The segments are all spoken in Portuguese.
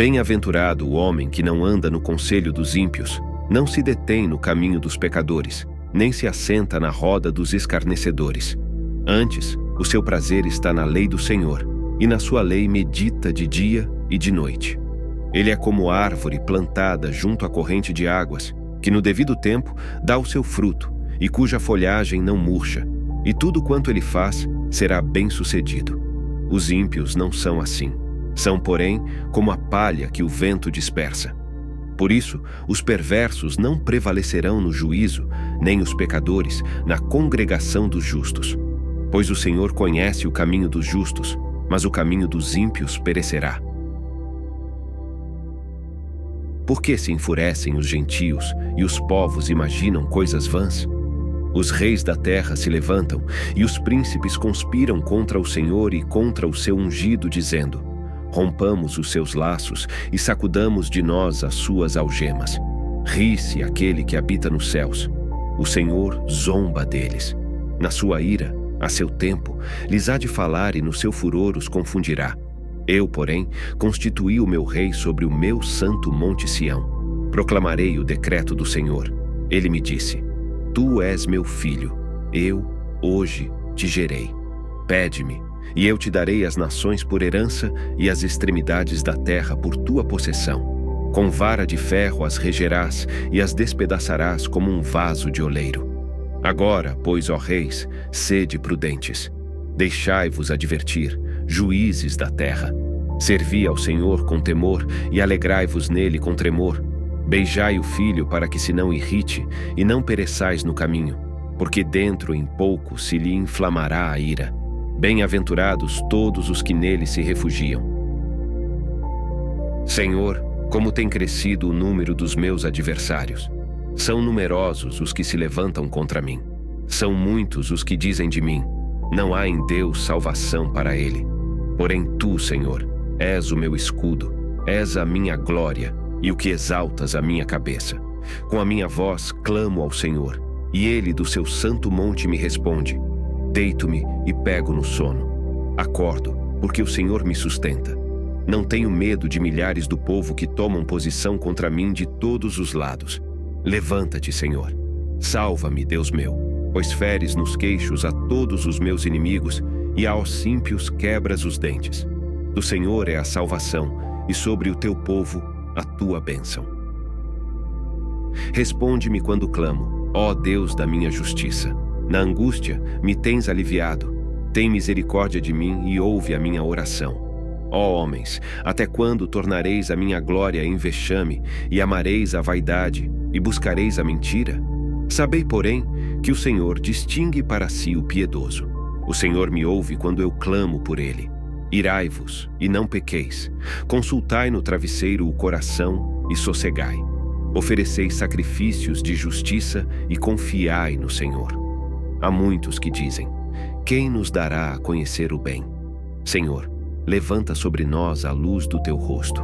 Bem-aventurado o homem que não anda no conselho dos ímpios, não se detém no caminho dos pecadores, nem se assenta na roda dos escarnecedores. Antes, o seu prazer está na lei do Senhor, e na sua lei medita de dia e de noite. Ele é como árvore plantada junto à corrente de águas, que no devido tempo dá o seu fruto, e cuja folhagem não murcha, e tudo quanto ele faz será bem-sucedido. Os ímpios não são assim. São, porém, como a palha que o vento dispersa. Por isso, os perversos não prevalecerão no juízo, nem os pecadores na congregação dos justos. Pois o Senhor conhece o caminho dos justos, mas o caminho dos ímpios perecerá. Por que se enfurecem os gentios e os povos imaginam coisas vãs? Os reis da terra se levantam e os príncipes conspiram contra o Senhor e contra o seu ungido, dizendo: rompamos os seus laços e sacudamos de nós as suas algemas. Ri-se aquele que habita nos céus. O Senhor zomba deles. Na sua ira, a seu tempo, lhes há de falar e no seu furor os confundirá. Eu, porém, constituí o meu rei sobre o meu santo monte Sião. Proclamarei o decreto do Senhor. Ele me disse: tu és meu filho, eu, hoje, te gerei. Pede-me, e eu te darei as nações por herança e as extremidades da terra por tua possessão. Com vara de ferro as regerás e as despedaçarás como um vaso de oleiro. Agora, pois, ó reis, sede prudentes. Deixai-vos advertir, juízes da terra. Servi ao Senhor com temor e alegrai-vos nele com tremor. Beijai o filho para que se não irrite e não pereçais no caminho, porque dentro em pouco se lhe inflamará a ira. Bem-aventurados todos os que nele se refugiam. Senhor, como tem crescido o número dos meus adversários. São numerosos os que se levantam contra mim. São muitos os que dizem de mim: não há em Deus salvação para ele. Porém tu, Senhor, és o meu escudo, és a minha glória e o que exaltas a minha cabeça. Com a minha voz clamo ao Senhor, e ele do seu santo monte me responde. Deito-me e pego no sono. Acordo, porque o Senhor me sustenta. Não tenho medo de milhares do povo que tomam posição contra mim de todos os lados. Levanta-te, Senhor. Salva-me, Deus meu, pois feres nos queixos a todos os meus inimigos e aos ímpios quebras os dentes. Do Senhor é a salvação, e sobre o teu povo a tua bênção. Responde-me quando clamo, ó Deus da minha justiça. Na angústia me tens aliviado. Tem misericórdia de mim e ouve a minha oração. Ó homens, até quando tornareis a minha glória em vexame e amareis a vaidade e buscareis a mentira? Sabei, porém, que o Senhor distingue para si o piedoso. O Senhor me ouve quando eu clamo por ele. Irai-vos e não pequeis. Consultai no travesseiro o coração e sossegai. Ofereceis sacrifícios de justiça e confiai no Senhor. Há muitos que dizem: quem nos dará a conhecer o bem? Senhor, levanta sobre nós a luz do teu rosto.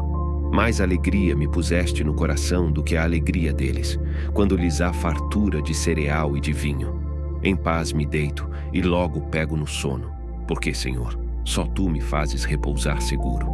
Mais alegria me puseste no coração do que a alegria deles, quando lhes há fartura de cereal e de vinho. Em paz me deito e logo pego no sono, porque, Senhor, só tu me fazes repousar seguro.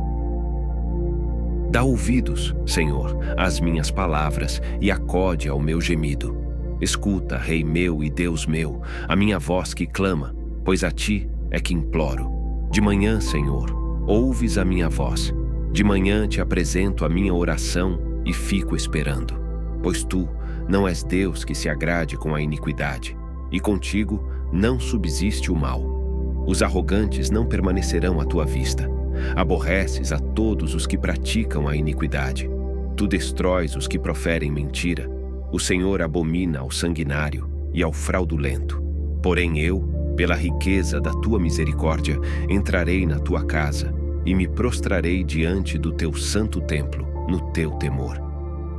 Dá ouvidos, Senhor, às minhas palavras e acode ao meu gemido. Escuta, Rei meu e Deus meu, a minha voz que clama, pois a ti é que imploro. De manhã, Senhor, ouves a minha voz. De manhã te apresento a minha oração e fico esperando. Pois tu não és Deus que se agrade com a iniquidade, e contigo não subsiste o mal. Os arrogantes não permanecerão à tua vista. Aborreces a todos os que praticam a iniquidade. Tu destróis os que proferem mentira. O Senhor abomina ao sanguinário e ao fraudulento. Porém eu, pela riqueza da tua misericórdia, entrarei na tua casa e me prostrarei diante do teu santo templo, no teu temor.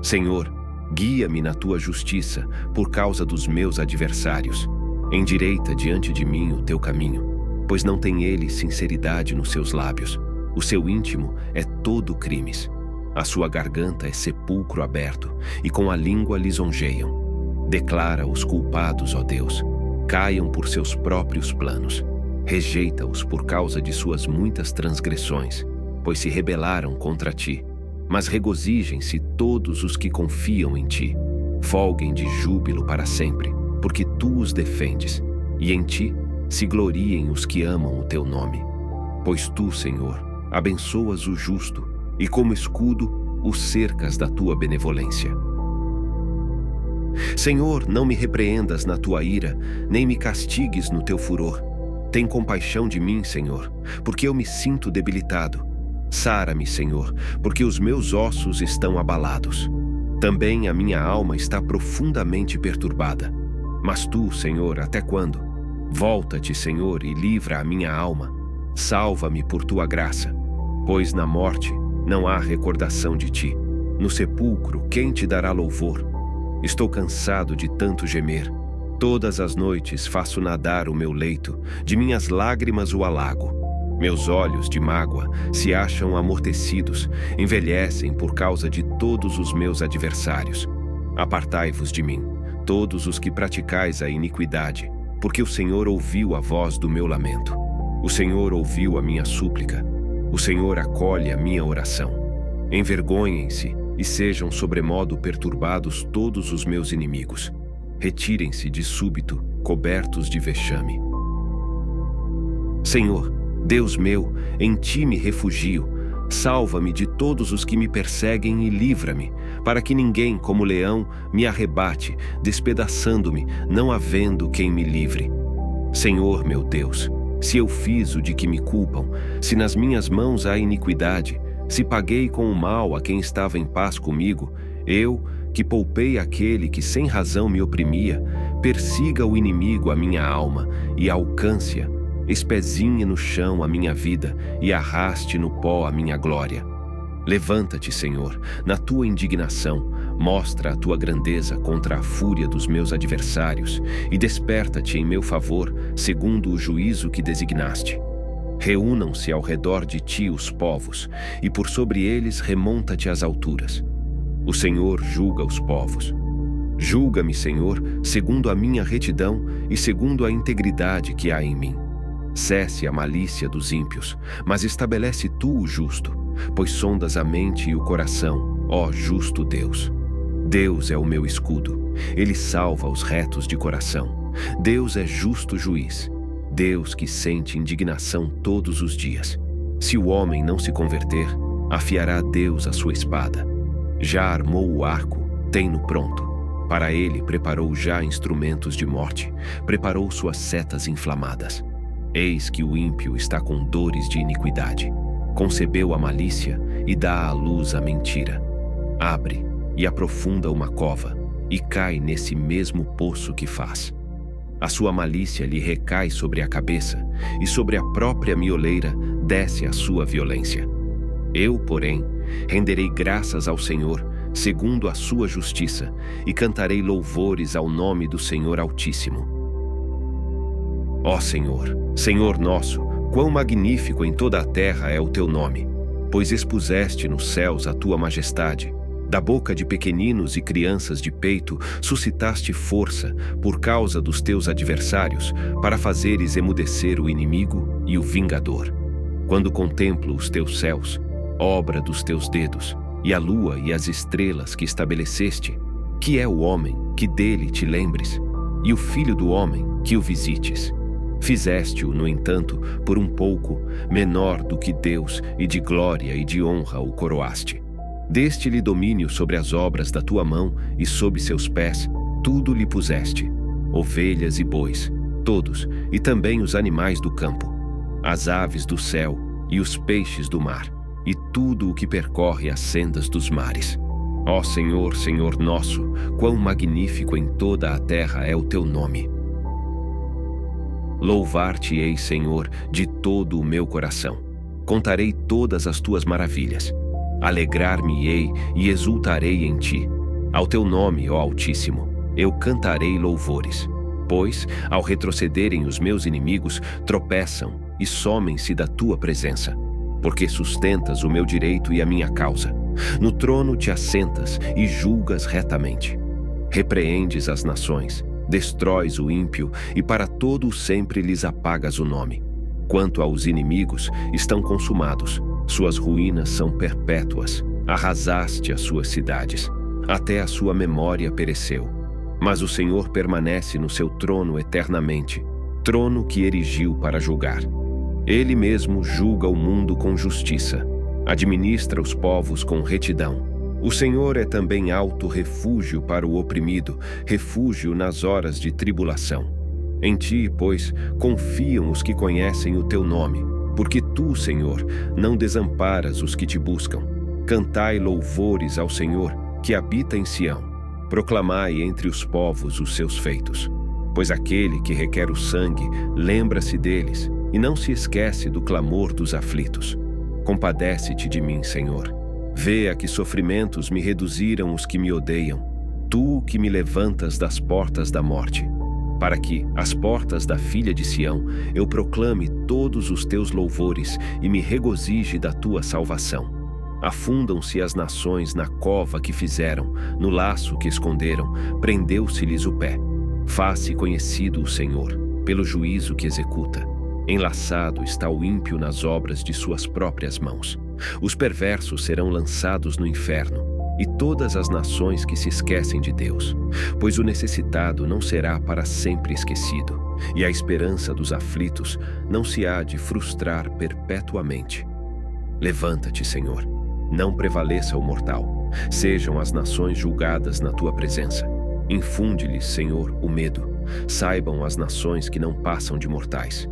Senhor, guia-me na tua justiça por causa dos meus adversários. Endireita diante de mim o teu caminho, pois não tem ele sinceridade nos seus lábios. O seu íntimo é todo crimes. A sua garganta é sepulcro aberto, e com a língua lisonjeiam. Declara os culpados, ó Deus, caiam por seus próprios planos. Rejeita-os por causa de suas muitas transgressões, pois se rebelaram contra ti. mas regozijem-se todos os que confiam em ti. Folguem de júbilo para sempre, porque tu os defendes, e em ti se gloriem os que amam o teu nome. Pois tu, Senhor, abençoas o justo, e como escudo o cercas da tua benevolência. Senhor, não me repreendas na tua ira, nem me castigues no teu furor. Tem compaixão de mim, Senhor, porque eu me sinto debilitado. Sara-me, Senhor, porque os meus ossos estão abalados. Também a minha alma está profundamente perturbada. Mas tu, Senhor, até quando? Volta-te, Senhor, e livra a minha alma. Salva-me por tua graça. Pois na morte não há recordação de ti. No sepulcro, quem te dará louvor? Estou cansado de tanto gemer. Todas as noites faço nadar o meu leito, de minhas lágrimas o alago. Meus olhos de mágoa se acham amortecidos, envelhecem por causa de todos os meus adversários. Apartai-vos de mim, todos os que praticais a iniquidade, porque o Senhor ouviu a voz do meu lamento. O Senhor ouviu a minha súplica. O Senhor acolhe a minha oração. Envergonhem-se e sejam sobremodo perturbados todos os meus inimigos. Retirem-se de súbito, cobertos de vexame. Senhor, Deus meu, em ti me refugio. Salva-me de todos os que me perseguem e livra-me, para que ninguém, como leão, me arrebate, despedaçando-me, não havendo quem me livre. Senhor, meu Deus, se eu fiz o de que me culpam, se nas minhas mãos há iniquidade, se paguei com o mal a quem estava em paz comigo, eu, que poupei aquele que sem razão me oprimia, persiga o inimigo a minha alma e alcance-a, espezinhe no chão a minha vida e arraste no pó a minha glória. Levanta-te, Senhor, na tua indignação, mostra a tua grandeza contra a fúria dos meus adversários e desperta-te em meu favor, segundo o juízo que designaste. Reúnam-se ao redor de ti os povos, e por sobre eles remonta-te às alturas. O Senhor julga os povos. Julga-me, Senhor, segundo a minha retidão e segundo a integridade que há em mim. Cesse a malícia dos ímpios, mas estabelece tu o justo, pois sondas a mente e o coração, ó justo Deus. Deus é o meu escudo, ele salva os retos de coração. Deus é justo juiz, Deus que sente indignação todos os dias. Se o homem não se converter, afiará Deus a sua espada. Já armou o arco, tem-no pronto. Para ele preparou já instrumentos de morte, preparou suas setas inflamadas. Eis que o ímpio está com dores de iniquidade. Concebeu a malícia e dá à luz a mentira. Abre e aprofunda uma cova, e cai nesse mesmo poço que faz. A sua malícia lhe recai sobre a cabeça, e sobre a própria mioleira desce a sua violência. Eu, porém, renderei graças ao Senhor, segundo a sua justiça, e cantarei louvores ao nome do Senhor Altíssimo. Ó Senhor, Senhor nosso, quão magnífico em toda a terra é o teu nome, pois expuseste nos céus a tua majestade. Da boca de pequeninos e crianças de peito suscitaste força por causa dos teus adversários, para fazeres emudecer o inimigo e o vingador. Quando contemplo os teus céus, obra dos teus dedos, e a lua e as estrelas que estabeleceste, que é o homem que dele te lembres, e o filho do homem que o visites. Fizeste-o, no entanto, por um pouco, menor do que Deus, e de glória e de honra o coroaste. Deste-lhe domínio sobre as obras da tua mão, e sob seus pés, tudo lhe puseste, ovelhas e bois, todos, e também os animais do campo, as aves do céu e os peixes do mar, e tudo o que percorre as sendas dos mares. Ó Senhor, Senhor nosso, quão magnífico em toda a terra é o teu nome. Louvar-te-ei, Senhor, de todo o meu coração. Contarei todas as tuas maravilhas. Alegrar-me-ei e exultarei em ti. Ao teu nome, ó Altíssimo, eu cantarei louvores. Pois, ao retrocederem os meus inimigos, tropeçam e somem-se da tua presença. Porque sustentas o meu direito e a minha causa. No trono te assentas e julgas retamente. Repreendes as nações, destróis o ímpio e para todo o sempre lhes apagas o nome. Quanto aos inimigos, estão consumados, suas ruínas são perpétuas. Arrasaste as suas cidades, até a sua memória pereceu. Mas o Senhor permanece no seu trono eternamente, trono que erigiu para julgar. Ele mesmo julga o mundo com justiça, administra os povos com retidão. O Senhor é também alto refúgio para o oprimido, refúgio nas horas de tribulação. Em ti, pois, confiam os que conhecem o teu nome, porque tu, Senhor, não desamparas os que te buscam. Cantai louvores ao Senhor, que habita em Sião. Proclamai entre os povos os seus feitos. Pois aquele que requer o sangue lembra-se deles e não se esquece do clamor dos aflitos. Compadece-te de mim, Senhor. Vê a que sofrimentos me reduziram os que me odeiam. Tu que me levantas das portas da morte, para que, às portas da filha de Sião, eu proclame todos os teus louvores e me regozije da tua salvação. Afundam-se as nações na cova que fizeram, no laço que esconderam, prendeu-se-lhes o pé. Faz-se conhecido o Senhor, pelo juízo que executa. Enlaçado está o ímpio nas obras de suas próprias mãos. Os perversos serão lançados no inferno, e todas as nações que se esquecem de Deus. Pois o necessitado não será para sempre esquecido, e a esperança dos aflitos não se há de frustrar perpetuamente. Levanta-te, Senhor, não prevaleça o mortal. Sejam as nações julgadas na tua presença. Infunde-lhes, Senhor, o medo. Saibam as nações que não passam de mortais.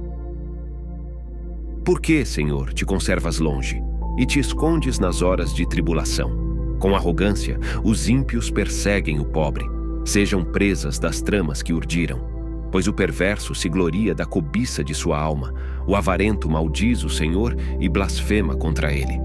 Por que, Senhor, te conservas longe e te escondes nas horas de tribulação? Com arrogância, os ímpios perseguem o pobre. Sejam presas das tramas que urdiram. Pois o perverso se gloria da cobiça de sua alma. O avarento maldiz o Senhor e blasfema contra ele.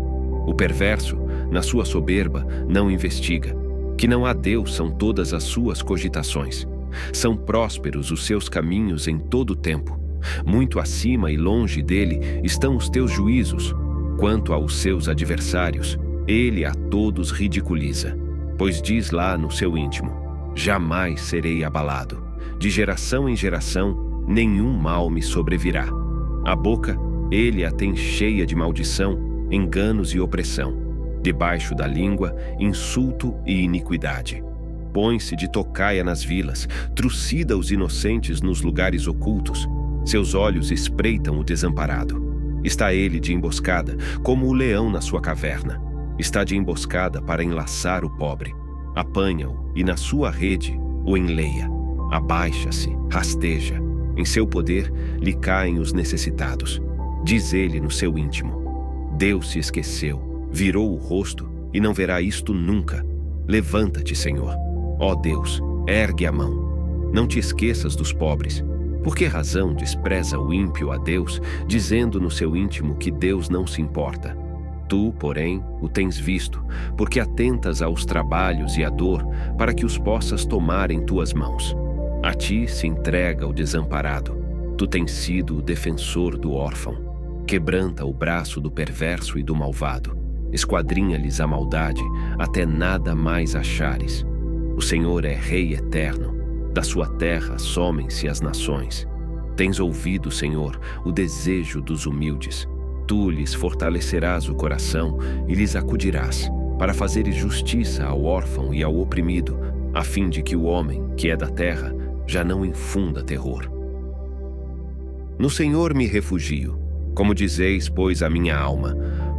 O perverso, na sua soberba, não investiga. Que não há Deus são todas as suas cogitações. São prósperos os seus caminhos em todo o tempo. Muito acima e longe dele estão os teus juízos. Quanto aos seus adversários, ele a todos ridiculiza. Pois diz lá no seu íntimo: jamais serei abalado. De geração em geração, nenhum mal me sobrevirá. A boca, ele a tem cheia de maldição, enganos e opressão. Debaixo da língua, insulto e iniquidade. Põe-se de tocaia nas vilas, trucida os inocentes nos lugares ocultos. Seus olhos espreitam o desamparado. Está ele de emboscada, como o leão na sua caverna. Está de emboscada para enlaçar o pobre. Apanha-o e na sua rede o enleia. Abaixa-se, rasteja. Em seu poder lhe caem os necessitados. Diz ele no seu íntimo: Deus se esqueceu, virou o rosto e não verá isto nunca. Levanta-te, Senhor. Ó Deus, ergue a mão. Não te esqueças dos pobres. Por que razão despreza o ímpio a Deus, dizendo no seu íntimo que Deus não se importa? Tu, porém, o tens visto, porque atentas aos trabalhos e à dor, para que os possas tomar em tuas mãos. A ti se entrega o desamparado. Tu tens sido o defensor do órfão. Quebranta o braço do perverso e do malvado. Esquadrinha-lhes a maldade, até nada mais achares. O Senhor é Rei eterno. Da sua terra somem-se as nações. Tens ouvido, Senhor, o desejo dos humildes. Tu lhes fortalecerás o coração e lhes acudirás, para fazeres justiça ao órfão e ao oprimido, a fim de que o homem, que é da terra, já não infunda terror. No Senhor me refugio. Como dizeis, pois, a minha alma,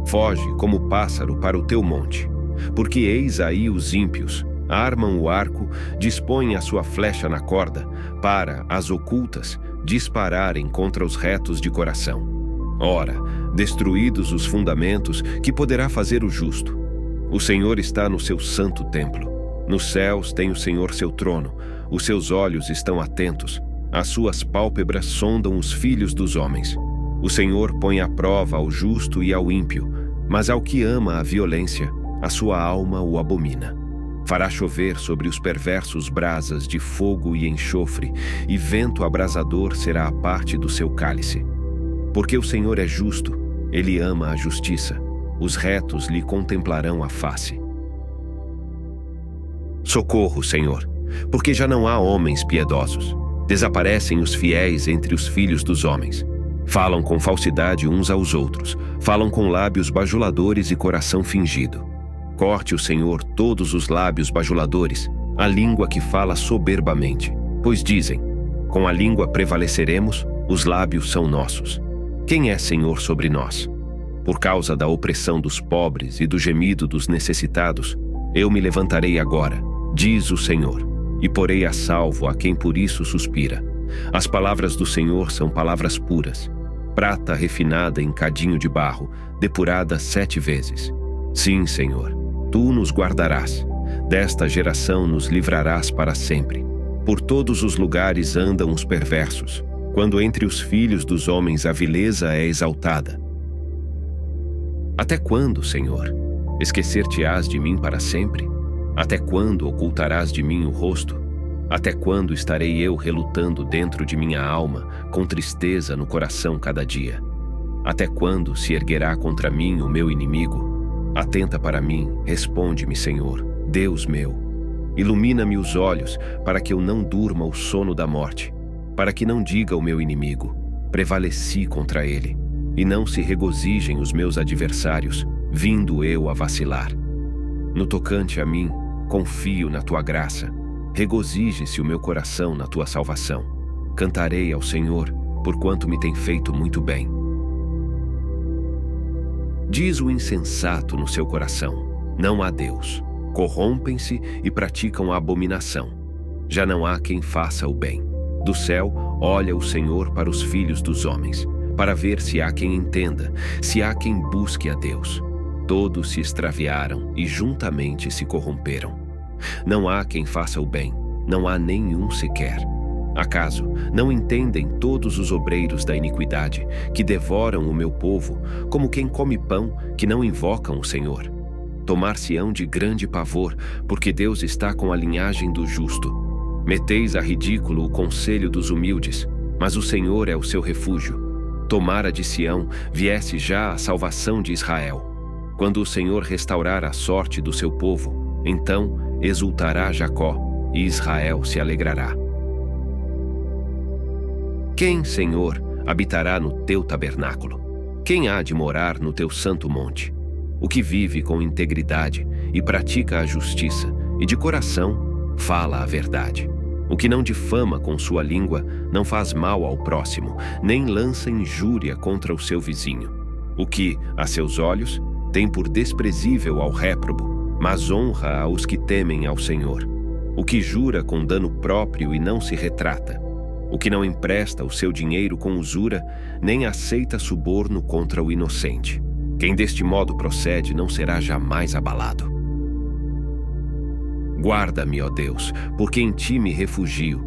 foge como pássaro para o teu monte. Porque eis aí os ímpios, armam o arco, dispõem a sua flecha na corda, para, as ocultas, dispararem contra os retos de coração. Ora, destruídos os fundamentos, que poderá fazer o justo? O Senhor está no seu santo templo. Nos céus tem o Senhor seu trono, os seus olhos estão atentos, as suas pálpebras sondam os filhos dos homens. O Senhor põe à prova ao justo e ao ímpio, mas ao que ama a violência, a sua alma o abomina. Fará chover sobre os perversos brasas de fogo e enxofre, e vento abrasador será a parte do seu cálice. Porque o Senhor é justo, ele ama a justiça, os retos lhe contemplarão a face. Socorro, Senhor, porque já não há homens piedosos. Desaparecem os fiéis entre os filhos dos homens. Falam com falsidade uns aos outros, falam com lábios bajuladores e coração fingido. Corte o Senhor todos os lábios bajuladores, a língua que fala soberbamente. Pois dizem: com a língua prevaleceremos, os lábios são nossos. Quem é Senhor sobre nós? Por causa da opressão dos pobres e do gemido dos necessitados, eu me levantarei agora, diz o Senhor, e porei a salvo a quem por isso suspira. As palavras do Senhor são palavras puras, prata refinada em cadinho de barro, depurada 7 vezes. Sim, Senhor, tu nos guardarás, desta geração nos livrarás para sempre. Por todos os lugares andam os perversos, quando entre os filhos dos homens a vileza é exaltada. Até quando, Senhor, esquecer-te-ás de mim para sempre? Até quando ocultarás de mim o rosto? Até quando estarei eu relutando dentro de minha alma, com tristeza no coração cada dia? Até quando se erguerá contra mim o meu inimigo? Atenta para mim, responde-me, Senhor, Deus meu. Ilumina-me os olhos, para que eu não durma o sono da morte, para que não diga o meu inimigo: prevaleci contra ele, e não se regozijem os meus adversários, vindo eu a vacilar. No tocante a mim, confio na tua graça. Regozije-se o meu coração na tua salvação. Cantarei ao Senhor, porquanto me tem feito muito bem. Diz o insensato no seu coração: não há Deus. Corrompem-se e praticam a abominação. Já não há quem faça o bem. Do céu olha o Senhor para os filhos dos homens, para ver se há quem entenda, se há quem busque a Deus. Todos se extraviaram e juntamente se corromperam. Não há quem faça o bem, não há nenhum sequer. Acaso não entendem todos os obreiros da iniquidade, que devoram o meu povo, como quem come pão, que não invocam o Senhor? Tomar-se-ão de grande pavor, porque Deus está com a linhagem do justo. Meteis a ridículo o conselho dos humildes, mas o Senhor é o seu refúgio. Tomara de Sião viesse já a salvação de Israel. Quando o Senhor restaurar a sorte do seu povo, então exultará Jacó, e Israel se alegrará. Quem, Senhor, habitará no teu tabernáculo? Quem há de morar no teu santo monte? O que vive com integridade e pratica a justiça, e de coração fala a verdade. O que não difama com sua língua, não faz mal ao próximo, nem lança injúria contra o seu vizinho. O que, a seus olhos, tem por desprezível ao réprobo, mas honra aos que temem ao Senhor. O que jura com dano próprio e não se retrata. O que não empresta o seu dinheiro com usura, nem aceita suborno contra o inocente. Quem deste modo procede não será jamais abalado. Guarda-me, ó Deus, porque em ti me refugio.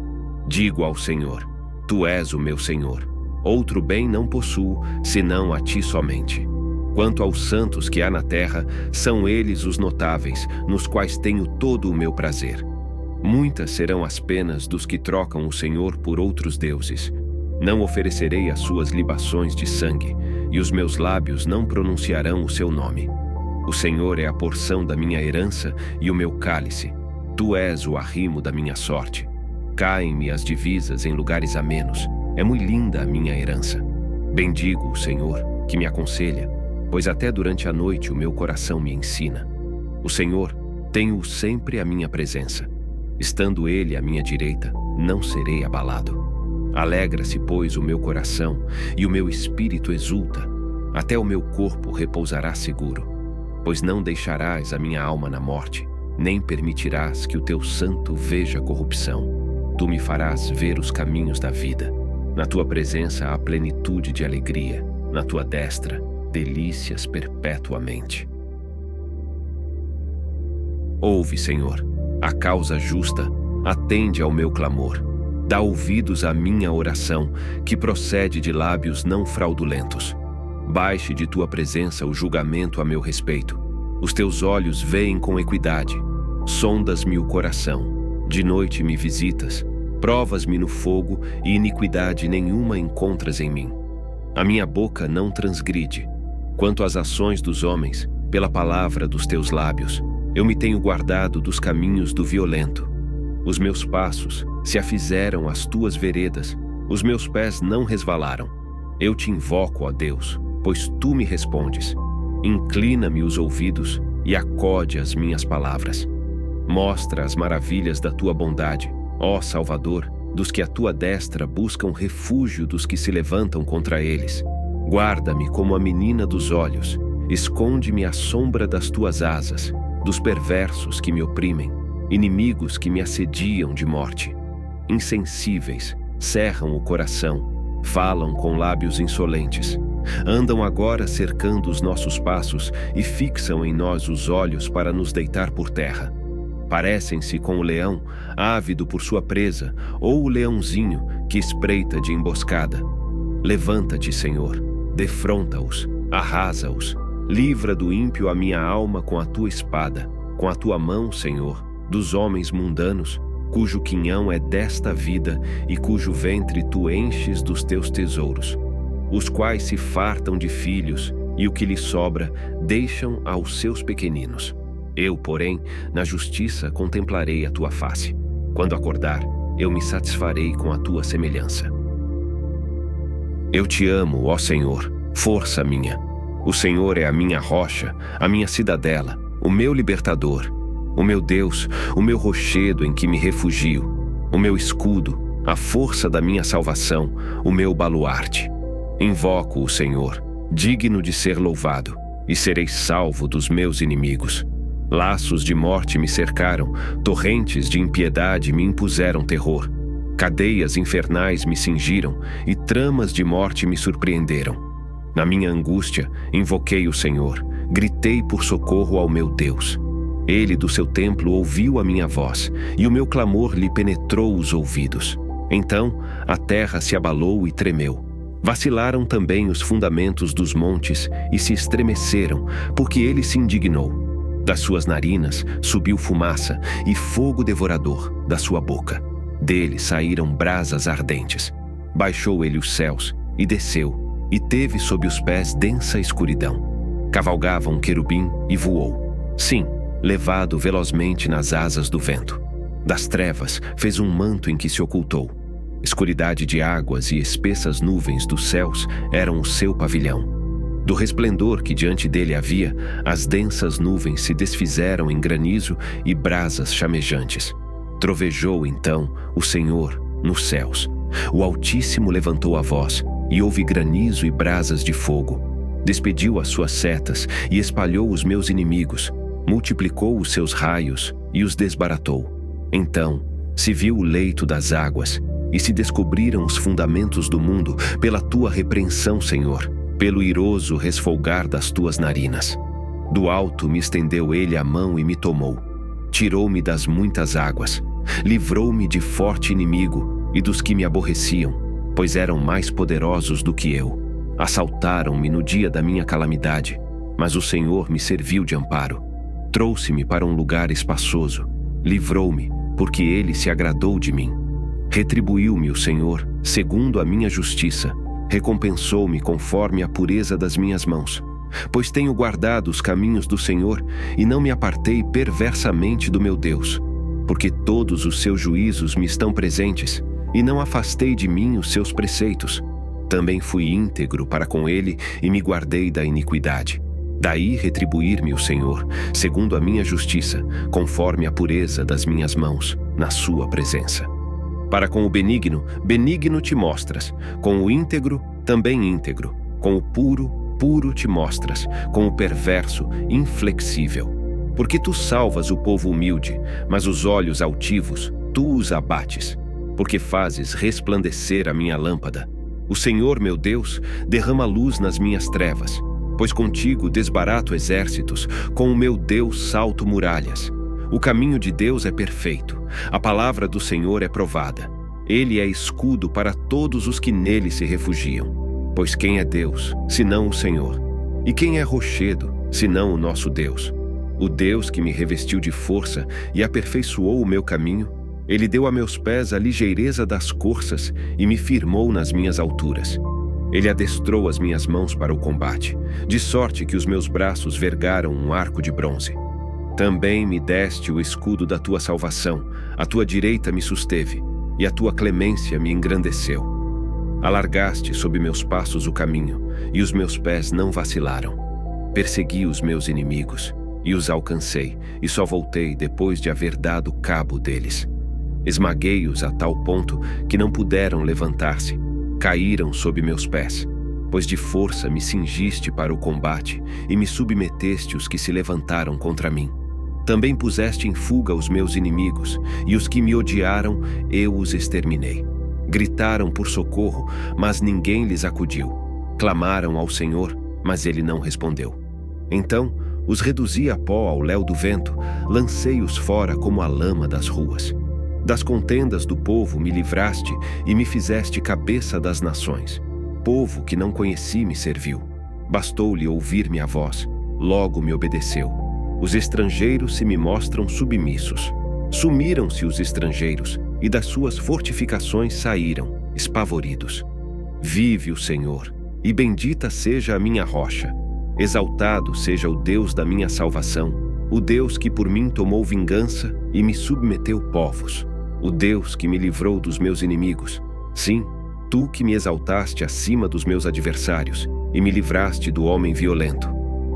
Digo ao Senhor: tu és o meu Senhor. Outro bem não possuo, senão a ti somente. Quanto aos santos que há na terra, são eles os notáveis, nos quais tenho todo o meu prazer. Muitas serão as penas dos que trocam o Senhor por outros deuses. Não oferecerei as suas libações de sangue, e os meus lábios não pronunciarão o seu nome. O Senhor é a porção da minha herança e o meu cálice. Tu és o arrimo da minha sorte. Caem-me as divisas em lugares amenos. É muito linda a minha herança. Bendigo o Senhor, que me aconselha, pois até durante a noite o meu coração me ensina. O Senhor, tenho sempre à minha presença. Estando Ele à minha direita, não serei abalado. Alegra-se, pois, o meu coração, e o meu espírito exulta. Até o meu corpo repousará seguro, pois não deixarás a minha alma na morte, nem permitirás que o teu santo veja corrupção. Tu me farás ver os caminhos da vida. Na tua presença há plenitude de alegria, na tua destra, delícias perpetuamente. Ouve, Senhor, a causa justa, atende ao meu clamor. Dá ouvidos à minha oração, que procede de lábios não fraudulentos. Baixe de tua presença o julgamento a meu respeito. Os teus olhos veem com equidade. Sondas-me o coração. De noite me visitas. Provas-me no fogo e iniquidade nenhuma encontras em mim. A minha boca não transgride. Quanto às ações dos homens, pela palavra dos teus lábios, eu me tenho guardado dos caminhos do violento. Os meus passos se afizeram às tuas veredas, os meus pés não resvalaram. Eu te invoco, ó Deus, pois tu me respondes. Inclina-me os ouvidos, e acode às minhas palavras. Mostra as maravilhas da tua bondade, ó Salvador, dos que à tua destra buscam refúgio dos que se levantam contra eles. Guarda-me como a menina dos olhos, esconde-me à sombra das tuas asas, dos perversos que me oprimem, inimigos que me assediam de morte. Insensíveis, cerram o coração, falam com lábios insolentes. Andam agora cercando os nossos passos e fixam em nós os olhos para nos deitar por terra. Parecem-se com o leão, ávido por sua presa, ou o leãozinho que espreita de emboscada. Levanta-te, Senhor, defronta-os, arrasa-os. Livra do ímpio a minha alma com a tua espada, com a tua mão, Senhor, dos homens mundanos, cujo quinhão é desta vida e cujo ventre tu enches dos teus tesouros, os quais se fartam de filhos e o que lhes sobra deixam aos seus pequeninos. Eu, porém, na justiça contemplarei a tua face. Quando acordar, eu me satisfarei com a tua semelhança. Eu te amo, ó Senhor, força minha. O Senhor é a minha rocha, a minha cidadela, o meu libertador, o meu Deus, o meu rochedo em que me refugio, o meu escudo, a força da minha salvação, o meu baluarte. Invoco o Senhor, digno de ser louvado, e serei salvo dos meus inimigos. Laços de morte me cercaram, torrentes de impiedade me impuseram terror. Cadeias infernais me cingiram e tramas de morte me surpreenderam. Na minha angústia, invoquei o Senhor, gritei por socorro ao meu Deus. Ele do seu templo ouviu a minha voz, e o meu clamor lhe penetrou os ouvidos. Então a terra se abalou e tremeu. Vacilaram também os fundamentos dos montes e se estremeceram, porque ele se indignou. Das suas narinas subiu fumaça e fogo devorador da sua boca. Dele saíram brasas ardentes. Baixou ele os céus e desceu, e teve sob os pés densa escuridão. Cavalgava um querubim e voou. Sim, levado velozmente nas asas do vento. Das trevas fez um manto em que se ocultou. Escuridade de águas e espessas nuvens dos céus eram o seu pavilhão. Do resplendor que diante dele havia, as densas nuvens se desfizeram em granizo e brasas chamejantes. Trovejou então o Senhor nos céus. O Altíssimo levantou a voz, e houve granizo e brasas de fogo. Despediu as suas setas e espalhou os meus inimigos. Multiplicou os seus raios e os desbaratou. Então se viu o leito das águas, e se descobriram os fundamentos do mundo pela tua repreensão, Senhor, pelo iroso resfolgar das tuas narinas. Do alto me estendeu ele a mão e me tomou. Tirou-me das muitas águas. Livrou-me de forte inimigo e dos que me aborreciam, pois eram mais poderosos do que eu. Assaltaram-me no dia da minha calamidade, mas o Senhor me serviu de amparo. Trouxe-me para um lugar espaçoso. Livrou-me, porque ele se agradou de mim. Retribuiu-me o Senhor, segundo a minha justiça. Recompensou-me conforme a pureza das minhas mãos. Pois tenho guardado os caminhos do Senhor e não me apartei perversamente do meu Deus. Porque todos os seus juízos me estão presentes, e não afastei de mim os seus preceitos. Também fui íntegro para com ele e me guardei da iniquidade. Daí retribuir-me o Senhor, segundo a minha justiça, conforme a pureza das minhas mãos, na sua presença. Para com o benigno, benigno te mostras, com o íntegro, também íntegro, com o puro, puro te mostras, com o perverso, inflexível. Porque tu salvas o povo humilde, mas os olhos altivos, tu os abates. Porque fazes resplandecer a minha lâmpada. O Senhor, meu Deus, derrama luz nas minhas trevas. Pois contigo desbarato exércitos, com o meu Deus salto muralhas. O caminho de Deus é perfeito, a palavra do Senhor é provada. Ele é escudo para todos os que nele se refugiam. Pois quem é Deus, senão o Senhor? E quem é rochedo, senão o nosso Deus? O Deus que me revestiu de força e aperfeiçoou o meu caminho, ele deu a meus pés a ligeireza das corças e me firmou nas minhas alturas. Ele adestrou as minhas mãos para o combate, de sorte que os meus braços vergaram um arco de bronze. Também me deste o escudo da tua salvação, a tua direita me susteve, e a tua clemência me engrandeceu. Alargaste sob meus passos o caminho, e os meus pés não vacilaram. Persegui os meus inimigos, e os alcancei, e só voltei depois de haver dado cabo deles. Esmaguei-os a tal ponto que não puderam levantar-se, caíram sob meus pés, pois de força me cingiste para o combate e me submeteste os que se levantaram contra mim. Também puseste em fuga os meus inimigos, e os que me odiaram, eu os exterminei. Gritaram por socorro, mas ninguém lhes acudiu. Clamaram ao Senhor, mas ele não respondeu. Então os reduzi a pó ao léu do vento, lancei-os fora como a lama das ruas. Das contendas do povo me livraste e me fizeste cabeça das nações. Povo que não conheci me serviu. Bastou-lhe ouvir minha voz, logo me obedeceu. Os estrangeiros se me mostram submissos. Sumiram-se os estrangeiros, e das suas fortificações saíram, espavoridos. Vive o Senhor, e bendita seja a minha rocha. Exaltado seja o Deus da minha salvação, o Deus que por mim tomou vingança e me submeteu povos, o Deus que me livrou dos meus inimigos. Sim, tu que me exaltaste acima dos meus adversários e me livraste do homem violento.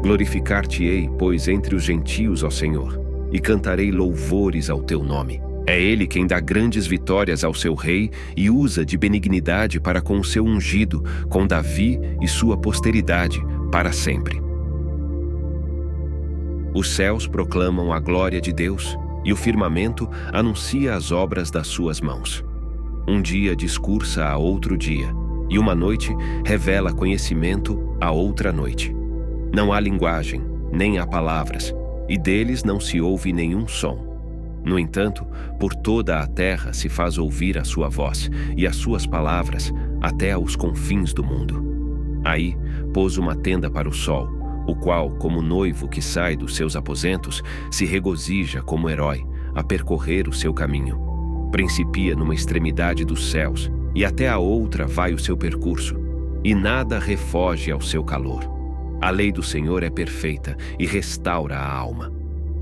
Glorificar-te-ei, pois, entre os gentios, ó Senhor, e cantarei louvores ao teu nome. É ele quem dá grandes vitórias ao seu rei e usa de benignidade para com o seu ungido, com Davi e sua posteridade, para sempre. Os céus proclamam a glória de Deus, e o firmamento anuncia as obras das suas mãos. Um dia discursa a outro dia, e uma noite revela conhecimento a outra noite. Não há linguagem, nem há palavras, e deles não se ouve nenhum som. No entanto, por toda a terra se faz ouvir a sua voz, e as suas palavras até aos confins do mundo. Aí pôs uma tenda para o sol, o qual, como noivo que sai dos seus aposentos, se regozija como herói a percorrer o seu caminho. Principia numa extremidade dos céus, e até a outra vai o seu percurso, e nada refoge ao seu calor. A lei do Senhor é perfeita e restaura a alma.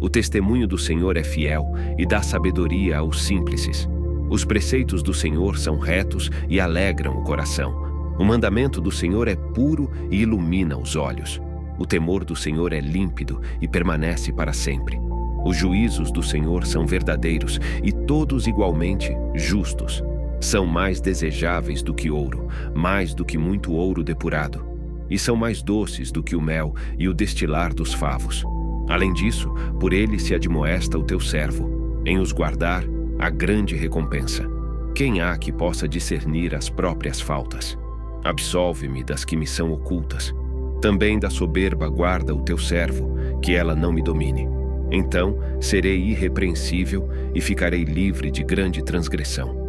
O testemunho do Senhor é fiel e dá sabedoria aos simples. Os preceitos do Senhor são retos e alegram o coração. O mandamento do Senhor é puro e ilumina os olhos. O temor do Senhor é límpido e permanece para sempre. Os juízos do Senhor são verdadeiros e todos igualmente justos. São mais desejáveis do que ouro, mais do que muito ouro depurado. E são mais doces do que o mel e o destilar dos favos. Além disso, por ele se admoesta o teu servo. Em os guardar, há grande recompensa. Quem há que possa discernir as próprias faltas? Absolve-me das que me são ocultas. Também da soberba guarda o teu servo, que ela não me domine. Então serei irrepreensível e ficarei livre de grande transgressão.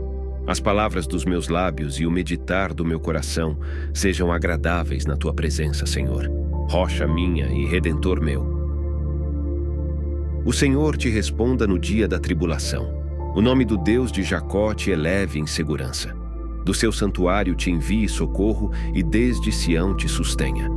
As palavras dos meus lábios e o meditar do meu coração sejam agradáveis na tua presença, Senhor, rocha minha e redentor meu. O Senhor te responda no dia da tribulação. O nome do Deus de Jacó te eleve em segurança. Do seu santuário te envie socorro e desde Sião te sustenha.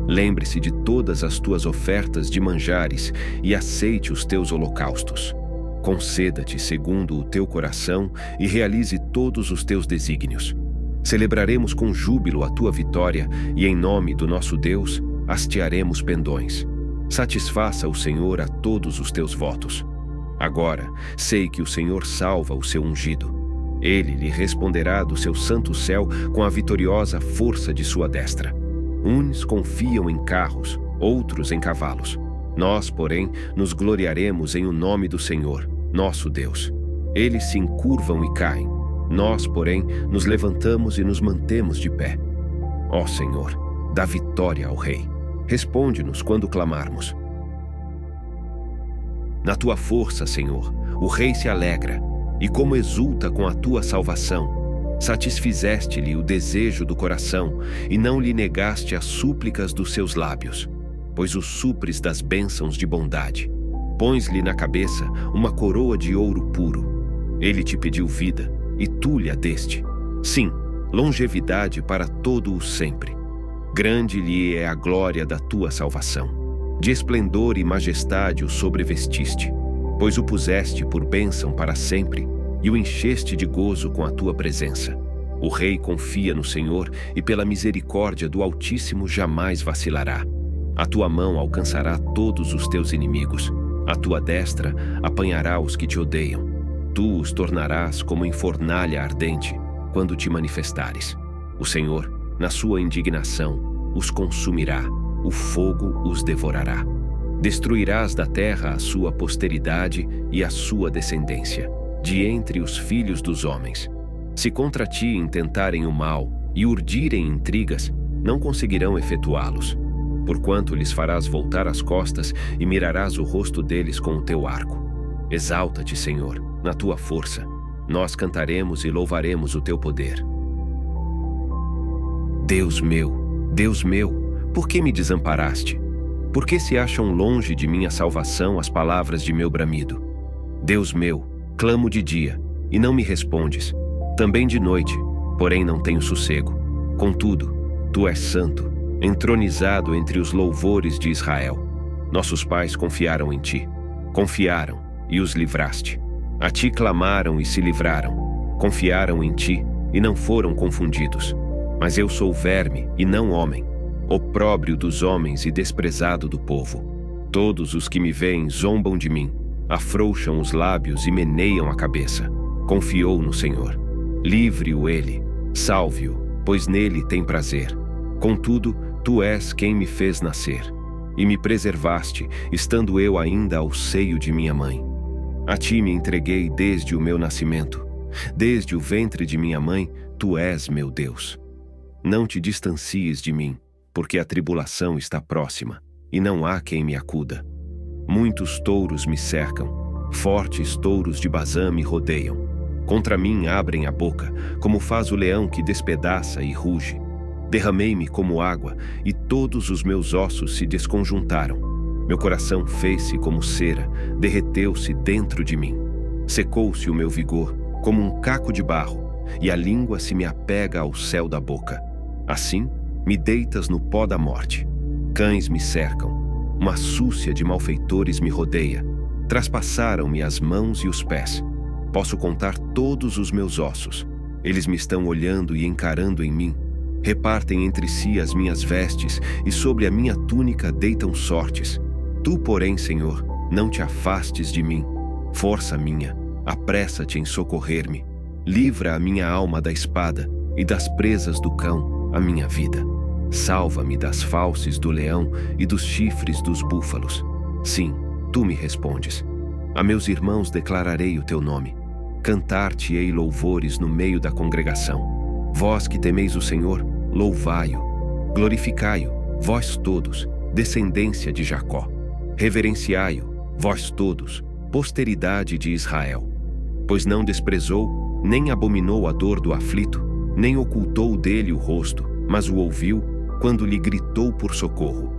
Lembre-se de todas as tuas ofertas de manjares e aceite os teus holocaustos. Conceda-te segundo o teu coração e realize todos os teus desígnios. Celebraremos com júbilo a tua vitória e em nome do nosso Deus hastearemos pendões. Satisfaça o Senhor a todos os teus votos. Agora sei que o Senhor salva o seu ungido. Ele lhe responderá do seu santo céu com a vitoriosa força de sua destra. Uns confiam em carros, outros em cavalos. Nós, porém, nos gloriaremos em o nome do Senhor, nosso Deus. Eles se encurvam e caem. Nós, porém, nos levantamos e nos mantemos de pé. Ó Senhor, dá vitória ao Rei. Responde-nos quando clamarmos. Na tua força, Senhor, o Rei se alegra, e como exulta com a tua salvação. Satisfizeste-lhe o desejo do coração, e não lhe negaste as súplicas dos seus lábios, pois o supres das bênçãos de bondade. Pões-lhe na cabeça uma coroa de ouro puro. Ele te pediu vida, e tu lhe a deste. Sim, longevidade para todo o sempre. Grande lhe é a glória da tua salvação. De esplendor e majestade o sobrevestiste, pois o puseste por bênção para sempre, e o encheste de gozo com a tua presença. O rei confia no Senhor e pela misericórdia do Altíssimo jamais vacilará. A tua mão alcançará todos os teus inimigos. A tua destra apanhará os que te odeiam. Tu os tornarás como em fornalha ardente, quando te manifestares. O Senhor, na sua indignação, os consumirá. O fogo os devorará. Destruirás da terra a sua posteridade e a sua descendência, de entre os filhos dos homens. Se contra ti intentarem o mal e urdirem intrigas, não conseguirão efetuá-los. Porquanto lhes farás voltar as costas e mirarás o rosto deles com o teu arco. Exalta-te, Senhor, na tua força. Nós cantaremos e louvaremos o teu poder. Deus meu, por que me desamparaste? Por que se acham longe de minha salvação as palavras de meu bramido? Deus meu, clamo de dia, e não me respondes. Também de noite, porém não tenho sossego. Contudo, tu és santo, entronizado entre os louvores de Israel. Nossos pais confiaram em ti. Confiaram e os livraste. A ti clamaram e se livraram. Confiaram em ti e não foram confundidos. Mas eu sou verme e não homem, opróbrio dos homens e desprezado do povo. Todos os que me veem zombam de mim, afrouxam os lábios e meneiam a cabeça. Confiou no Senhor. Livre-o ele, salve-o, pois nele tem prazer. Contudo, tu és quem me fez nascer, e me preservaste, estando eu ainda ao seio de minha mãe. A ti me entreguei desde o meu nascimento. Desde o ventre de minha mãe, tu és meu Deus. Não te distancies de mim, porque a tribulação está próxima, e não há quem me acuda. Muitos touros me cercam, fortes touros de Bazã me rodeiam. Contra mim abrem a boca, como faz o leão que despedaça e ruge. Derramei-me como água, e todos os meus ossos se desconjuntaram. Meu coração fez-se como cera, derreteu-se dentro de mim. Secou-se o meu vigor, como um caco de barro, e a língua se me apega ao céu da boca. Assim, me deitas no pó da morte. Cães me cercam, uma súcia de malfeitores me rodeia. Traspassaram-me as mãos e os pés. Posso contar todos os meus ossos. Eles me estão olhando e encarando em mim. Repartem entre si as minhas vestes, e sobre a minha túnica deitam sortes. Tu, porém, Senhor, não te afastes de mim. Força minha, apressa-te em socorrer-me. Livra a minha alma da espada, e das presas do cão a minha vida. Salva-me das fauces do leão e dos chifres dos búfalos. Sim, tu me respondes. A meus irmãos declararei o teu nome. Cantar-te-ei louvores no meio da congregação. Vós que temeis o Senhor, louvai-o. Glorificai-o, vós todos, descendência de Jacó. Reverenciai-o, vós todos, posteridade de Israel. Pois não desprezou, nem abominou a dor do aflito, nem ocultou dele o rosto, mas o ouviu quando lhe gritou por socorro.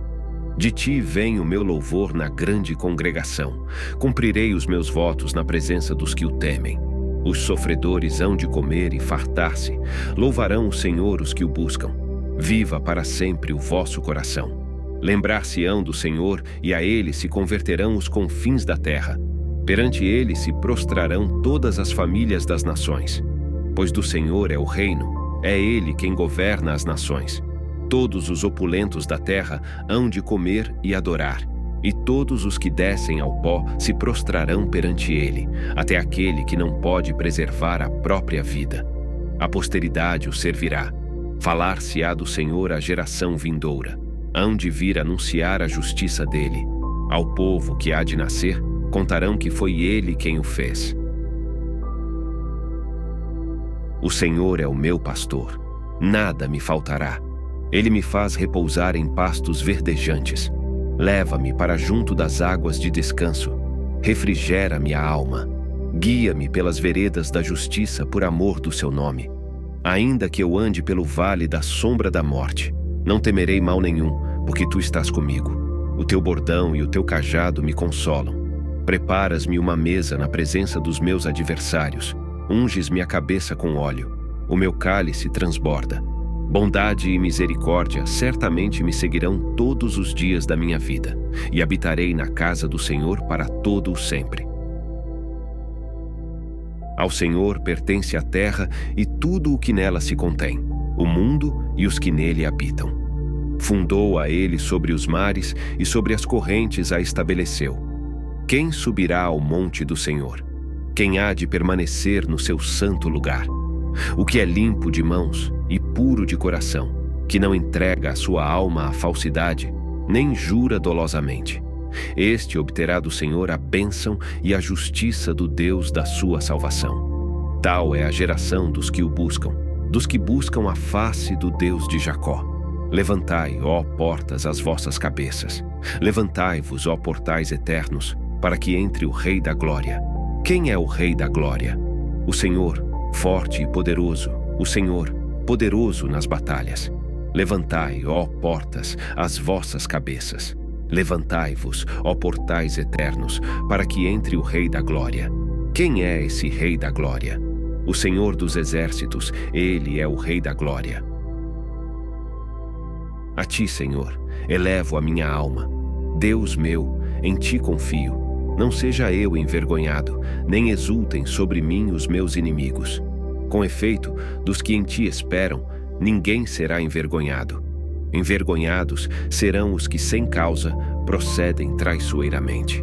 De ti vem o meu louvor na grande congregação. Cumprirei os meus votos na presença dos que o temem. Os sofredores hão de comer e fartar-se. Louvarão o Senhor os que o buscam. Viva para sempre o vosso coração. Lembrar-se-ão do Senhor, e a ele se converterão os confins da terra. Perante ele se prostrarão todas as famílias das nações. Pois do Senhor é o reino, é ele quem governa as nações. Todos os opulentos da terra hão de comer e adorar, e todos os que descem ao pó se prostrarão perante ele, até aquele que não pode preservar a própria vida. A posteridade o servirá. Falar-se-á do Senhor à geração vindoura. Hão de vir anunciar a justiça dele. Ao povo que há de nascer, contarão que foi ele quem o fez. O Senhor é o meu pastor, nada me faltará. Ele me faz repousar em pastos verdejantes. Leva-me para junto das águas de descanso. Refrigera-me a alma. Guia-me pelas veredas da justiça por amor do seu nome. Ainda que eu ande pelo vale da sombra da morte, não temerei mal nenhum, porque tu estás comigo. O teu bordão e o teu cajado me consolam. Preparas-me uma mesa na presença dos meus adversários. Unges-me a cabeça com óleo. O meu cálice transborda. Bondade e misericórdia certamente me seguirão todos os dias da minha vida, e habitarei na casa do Senhor para todo o sempre. Ao Senhor pertence a terra e tudo o que nela se contém, o mundo e os que nele habitam. Fundou a ele sobre os mares e sobre as correntes a estabeleceu. Quem subirá ao monte do Senhor? Quem há de permanecer no seu santo lugar? O que é limpo de mãos e puro de coração, que não entrega a sua alma à falsidade, nem jura dolosamente. Este obterá do Senhor a bênção e a justiça do Deus da sua salvação. Tal é a geração dos que o buscam, dos que buscam a face do Deus de Jacó. Levantai, ó portas, as vossas cabeças. Levantai-vos, ó portais eternos, para que entre o Rei da Glória. Quem é o Rei da Glória? O Senhor, forte e poderoso, o Senhor, poderoso nas batalhas. Levantai, ó portas, as vossas cabeças. Levantai-vos, ó portais eternos, para que entre o Rei da Glória. Quem é esse Rei da Glória? O Senhor dos Exércitos, ele é o Rei da Glória. A ti, Senhor, elevo a minha alma. Deus meu, em ti confio. Não seja eu envergonhado, nem exultem sobre mim os meus inimigos. Com efeito, dos que em ti esperam, ninguém será envergonhado. Envergonhados serão os que sem causa procedem traiçoeiramente.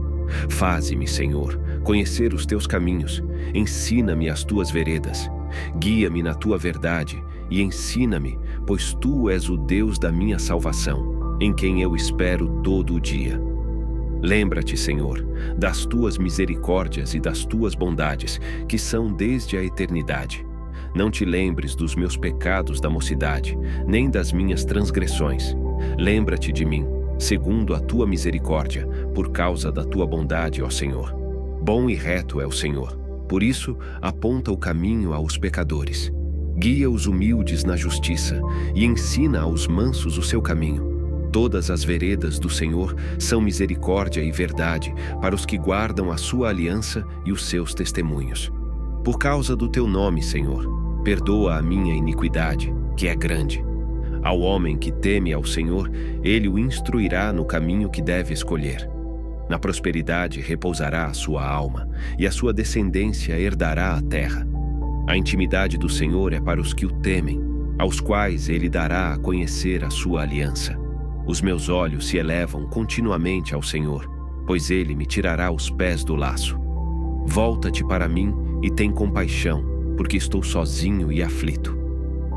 Faze-me, Senhor, conhecer os teus caminhos, ensina-me as tuas veredas. Guia-me na tua verdade e ensina-me, pois tu és o Deus da minha salvação, em quem eu espero todo o dia. Lembra-te, Senhor, das tuas misericórdias e das tuas bondades, que são desde a eternidade. Não te lembres dos meus pecados da mocidade, nem das minhas transgressões. Lembra-te de mim, segundo a tua misericórdia, por causa da tua bondade, ó Senhor. Bom e reto é o Senhor, por isso aponta o caminho aos pecadores. Guia os humildes na justiça e ensina aos mansos o seu caminho. Todas as veredas do Senhor são misericórdia e verdade para os que guardam a sua aliança e os seus testemunhos. Por causa do teu nome, Senhor, perdoa a minha iniquidade, que é grande. Ao homem que teme ao Senhor, ele o instruirá no caminho que deve escolher. Na prosperidade repousará a sua alma, e a sua descendência herdará a terra. A intimidade do Senhor é para os que o temem, aos quais ele dará a conhecer a sua aliança. Os meus olhos se elevam continuamente ao Senhor, pois ele me tirará os pés do laço. Volta-te para mim e tem compaixão, porque estou sozinho e aflito.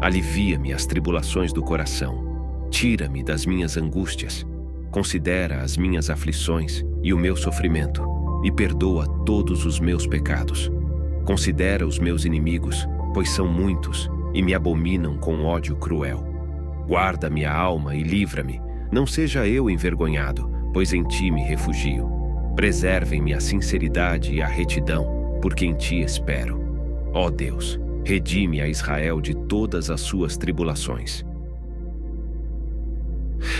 Alivia-me as tribulações do coração. Tira-me das minhas angústias. Considera as minhas aflições e o meu sofrimento, e perdoa todos os meus pecados. Considera os meus inimigos, pois são muitos, e me abominam com ódio cruel. Guarda minha alma e livra-me. Não seja eu envergonhado, pois em ti me refugio. Preservem-me a sinceridade e a retidão, porque em ti espero. Ó Deus, redime a Israel de todas as suas tribulações.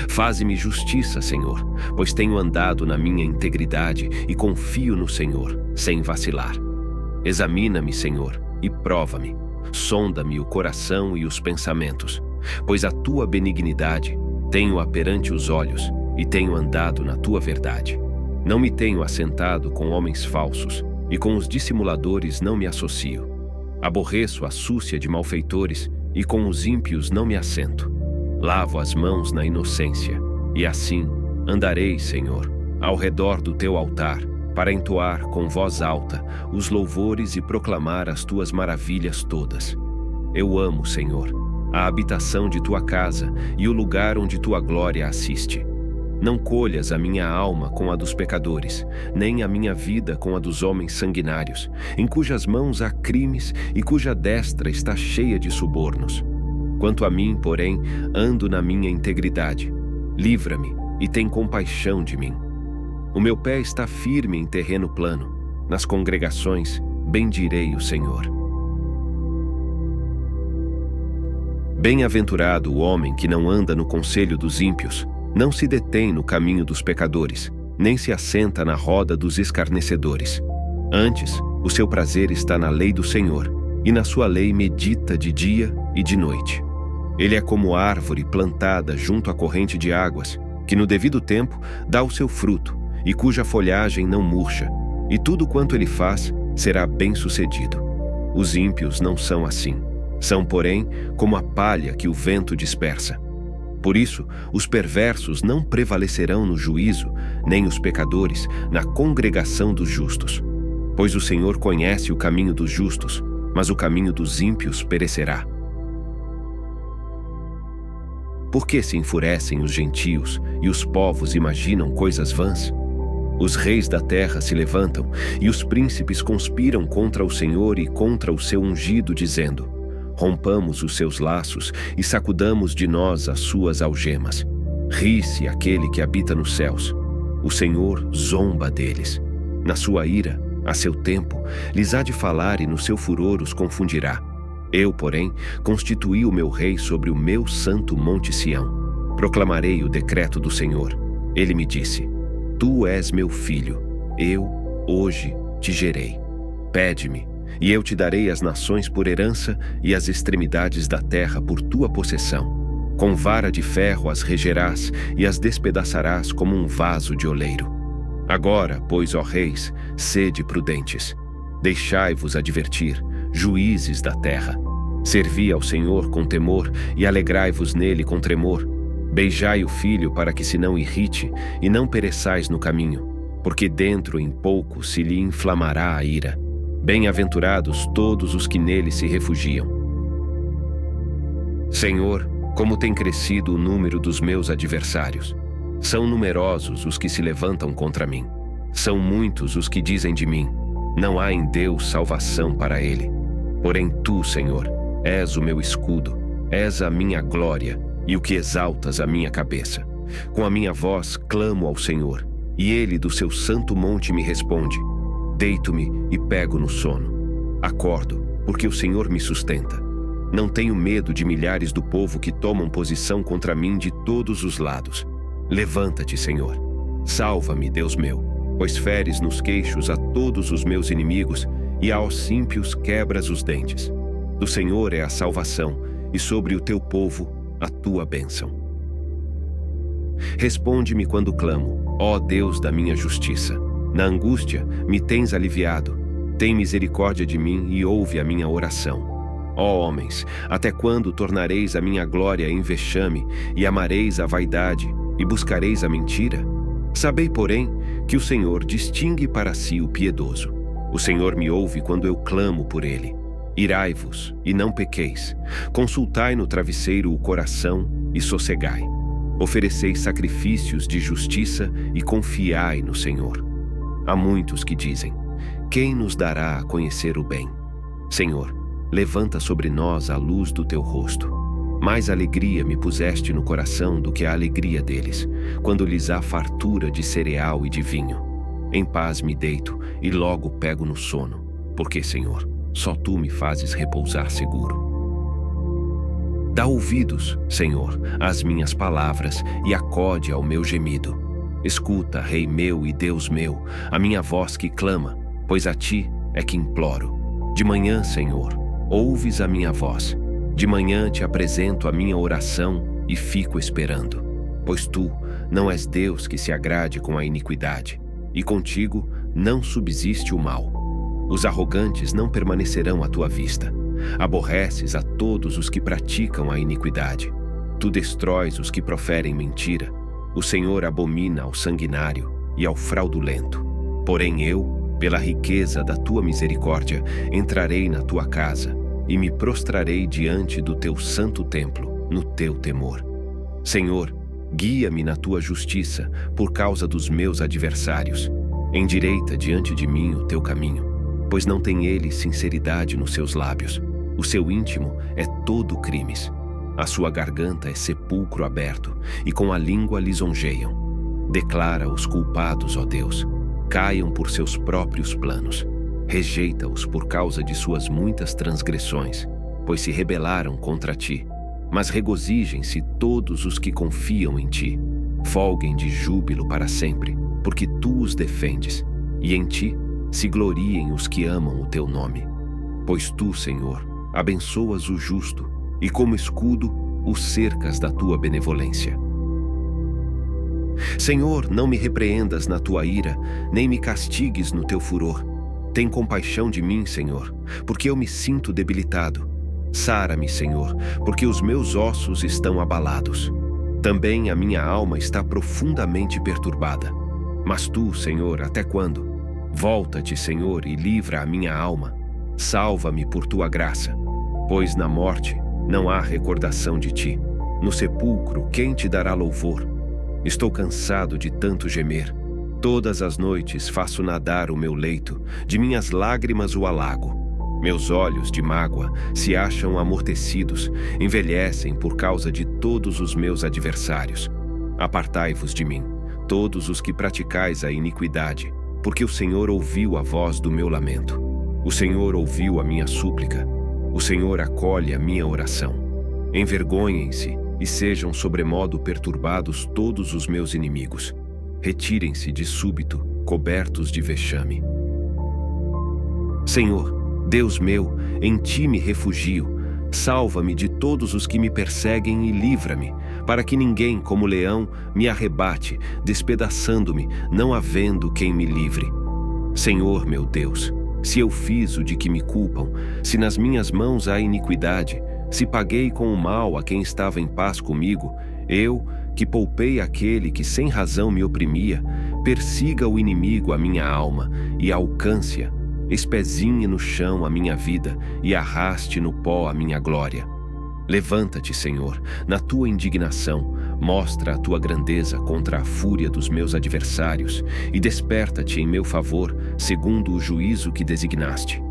Faze-me justiça, Senhor, pois tenho andado na minha integridade e confio no Senhor, sem vacilar. Examina-me, Senhor, e prova-me. Sonda-me o coração e os pensamentos, pois a tua benignidade tenho-a perante os olhos e tenho andado na tua verdade. Não me tenho assentado com homens falsos, e com os dissimuladores não me associo. Aborreço a súcia de malfeitores, e com os ímpios não me assento. Lavo as mãos na inocência, e assim andarei, Senhor, ao redor do teu altar, para entoar com voz alta os louvores e proclamar as tuas maravilhas todas. Eu amo, Senhor, a habitação de tua casa e o lugar onde tua glória assiste. Não colhas a minha alma com a dos pecadores, nem a minha vida com a dos homens sanguinários, em cujas mãos há crimes e cuja destra está cheia de subornos. Quanto a mim, porém, ando na minha integridade. Livra-me e tem compaixão de mim. O meu pé está firme em terreno plano. Nas congregações, bendirei o Senhor. Bem-aventurado o homem que não anda no conselho dos ímpios, não se detém no caminho dos pecadores, nem se assenta na roda dos escarnecedores. Antes, o seu prazer está na lei do Senhor, e na sua lei medita de dia e de noite. Ele é como árvore plantada junto à corrente de águas, que no devido tempo dá o seu fruto, e cuja folhagem não murcha, e tudo quanto ele faz será bem-sucedido. Os ímpios não são assim. São, porém, como a palha que o vento dispersa. Por isso, os perversos não prevalecerão no juízo, nem os pecadores na congregação dos justos. Pois o Senhor conhece o caminho dos justos, mas o caminho dos ímpios perecerá. Por que se enfurecem os gentios e os povos imaginam coisas vãs? Os reis da terra se levantam e os príncipes conspiram contra o Senhor e contra o seu ungido, dizendo: rompamos os seus laços e sacudamos de nós as suas algemas. Ri-se aquele que habita nos céus. O Senhor zomba deles. Na sua ira, a seu tempo, lhes há de falar e no seu furor os confundirá. Eu, porém, constituí o meu rei sobre o meu santo monte Sião. Proclamarei o decreto do Senhor. Ele me disse: tu és meu filho, eu, hoje, te gerei. Pede-me, e eu te darei as nações por herança e as extremidades da terra por tua possessão. Com vara de ferro as regerás e as despedaçarás como um vaso de oleiro. Agora, pois, ó reis, sede prudentes. Deixai-vos advertir, juízes da terra. Servi ao Senhor com temor e alegrai-vos nele com tremor. Beijai o filho para que se não irrite e não pereçais no caminho, porque dentro em pouco se lhe inflamará a ira. Bem-aventurados todos os que nele se refugiam. Senhor, como tem crescido o número dos meus adversários. São numerosos os que se levantam contra mim. São muitos os que dizem de mim: não há em Deus salvação para ele. Porém tu, Senhor, és o meu escudo, és a minha glória e o que exaltas a minha cabeça. Com a minha voz clamo ao Senhor, e ele do seu santo monte me responde. Deito-me e pego no sono. Acordo, porque o Senhor me sustenta. Não tenho medo de milhares do povo que tomam posição contra mim de todos os lados. Levanta-te, Senhor. Salva-me, Deus meu, pois feres nos queixos a todos os meus inimigos e aos ímpios quebras os dentes. Do Senhor é a salvação, e sobre o teu povo a tua bênção. Responde-me quando clamo, ó Deus da minha justiça. Na angústia me tens aliviado. Tem misericórdia de mim e ouve a minha oração. Ó homens, até quando tornareis a minha glória em vexame e amareis a vaidade e buscareis a mentira? Sabei, porém, que o Senhor distingue para si o piedoso. O Senhor me ouve quando eu clamo por ele. Irai-vos e não pequeis. Consultai no travesseiro o coração e sossegai. Ofereceis sacrifícios de justiça e confiai no Senhor. Há muitos que dizem: quem nos dará a conhecer o bem? Senhor, levanta sobre nós a luz do teu rosto. Mais alegria me puseste no coração do que a alegria deles, quando lhes há fartura de cereal e de vinho. Em paz me deito e logo pego no sono, porque, Senhor, só tu me fazes repousar seguro. Dá ouvidos, Senhor, às minhas palavras e acode ao meu gemido. Escuta, Rei meu e Deus meu, a minha voz que clama, pois a ti é que imploro. De manhã, Senhor, ouves a minha voz. De manhã te apresento a minha oração e fico esperando. Pois tu não és Deus que se agrade com a iniquidade, e contigo não subsiste o mal. Os arrogantes não permanecerão à tua vista. Aborreces a todos os que praticam a iniquidade. Tu destróis os que proferem mentira. O Senhor abomina ao sanguinário e ao fraudulento. Porém eu, pela riqueza da tua misericórdia, entrarei na tua casa e me prostrarei diante do teu santo templo, no teu temor. Senhor, guia-me na tua justiça por causa dos meus adversários. Endireita diante de mim o teu caminho, pois não tem ele sinceridade nos seus lábios. O seu íntimo é todo crimes. A sua garganta é sepulcro aberto, e com a língua lisonjeiam. Declara os culpados, ó Deus, caiam por seus próprios planos. Rejeita-os por causa de suas muitas transgressões, pois se rebelaram contra ti. Mas regozijem-se todos os que confiam em ti. Folguem de júbilo para sempre, porque tu os defendes, e em ti se gloriem os que amam o teu nome. Pois tu, Senhor, abençoas o justo, e como escudo o cercas da tua benevolência. Senhor, não me repreendas na tua ira, nem me castigues no teu furor. Tem compaixão de mim, Senhor, porque eu me sinto debilitado. Sara-me, Senhor, porque os meus ossos estão abalados. Também a minha alma está profundamente perturbada. Mas tu, Senhor, até quando? Volta-te, Senhor, e livra a minha alma. Salva-me por tua graça. Pois na morte não há recordação de ti. No sepulcro, quem te dará louvor? Estou cansado de tanto gemer. Todas as noites faço nadar o meu leito, de minhas lágrimas o alago. Meus olhos de mágoa se acham amortecidos, envelhecem por causa de todos os meus adversários. Apartai-vos de mim, todos os que praticais a iniquidade, porque o Senhor ouviu a voz do meu lamento. O Senhor ouviu a minha súplica. O Senhor acolhe a minha oração. Envergonhem-se e sejam sobremodo perturbados todos os meus inimigos. Retirem-se de súbito, cobertos de vexame. Senhor, Deus meu, em ti me refugio. Salva-me de todos os que me perseguem e livra-me, para que ninguém, como leão, me arrebate, despedaçando-me, não havendo quem me livre. Senhor, meu Deus, se eu fiz o de que me culpam, se nas minhas mãos há iniquidade, se paguei com o mal a quem estava em paz comigo, eu, que poupei aquele que sem razão me oprimia, persiga o inimigo a minha alma e alcance-a, espezinhe no chão a minha vida e arraste no pó a minha glória. Levanta-te, Senhor, na tua indignação, mostra a tua grandeza contra a fúria dos meus adversários e desperta-te em meu favor, segundo o juízo que designaste.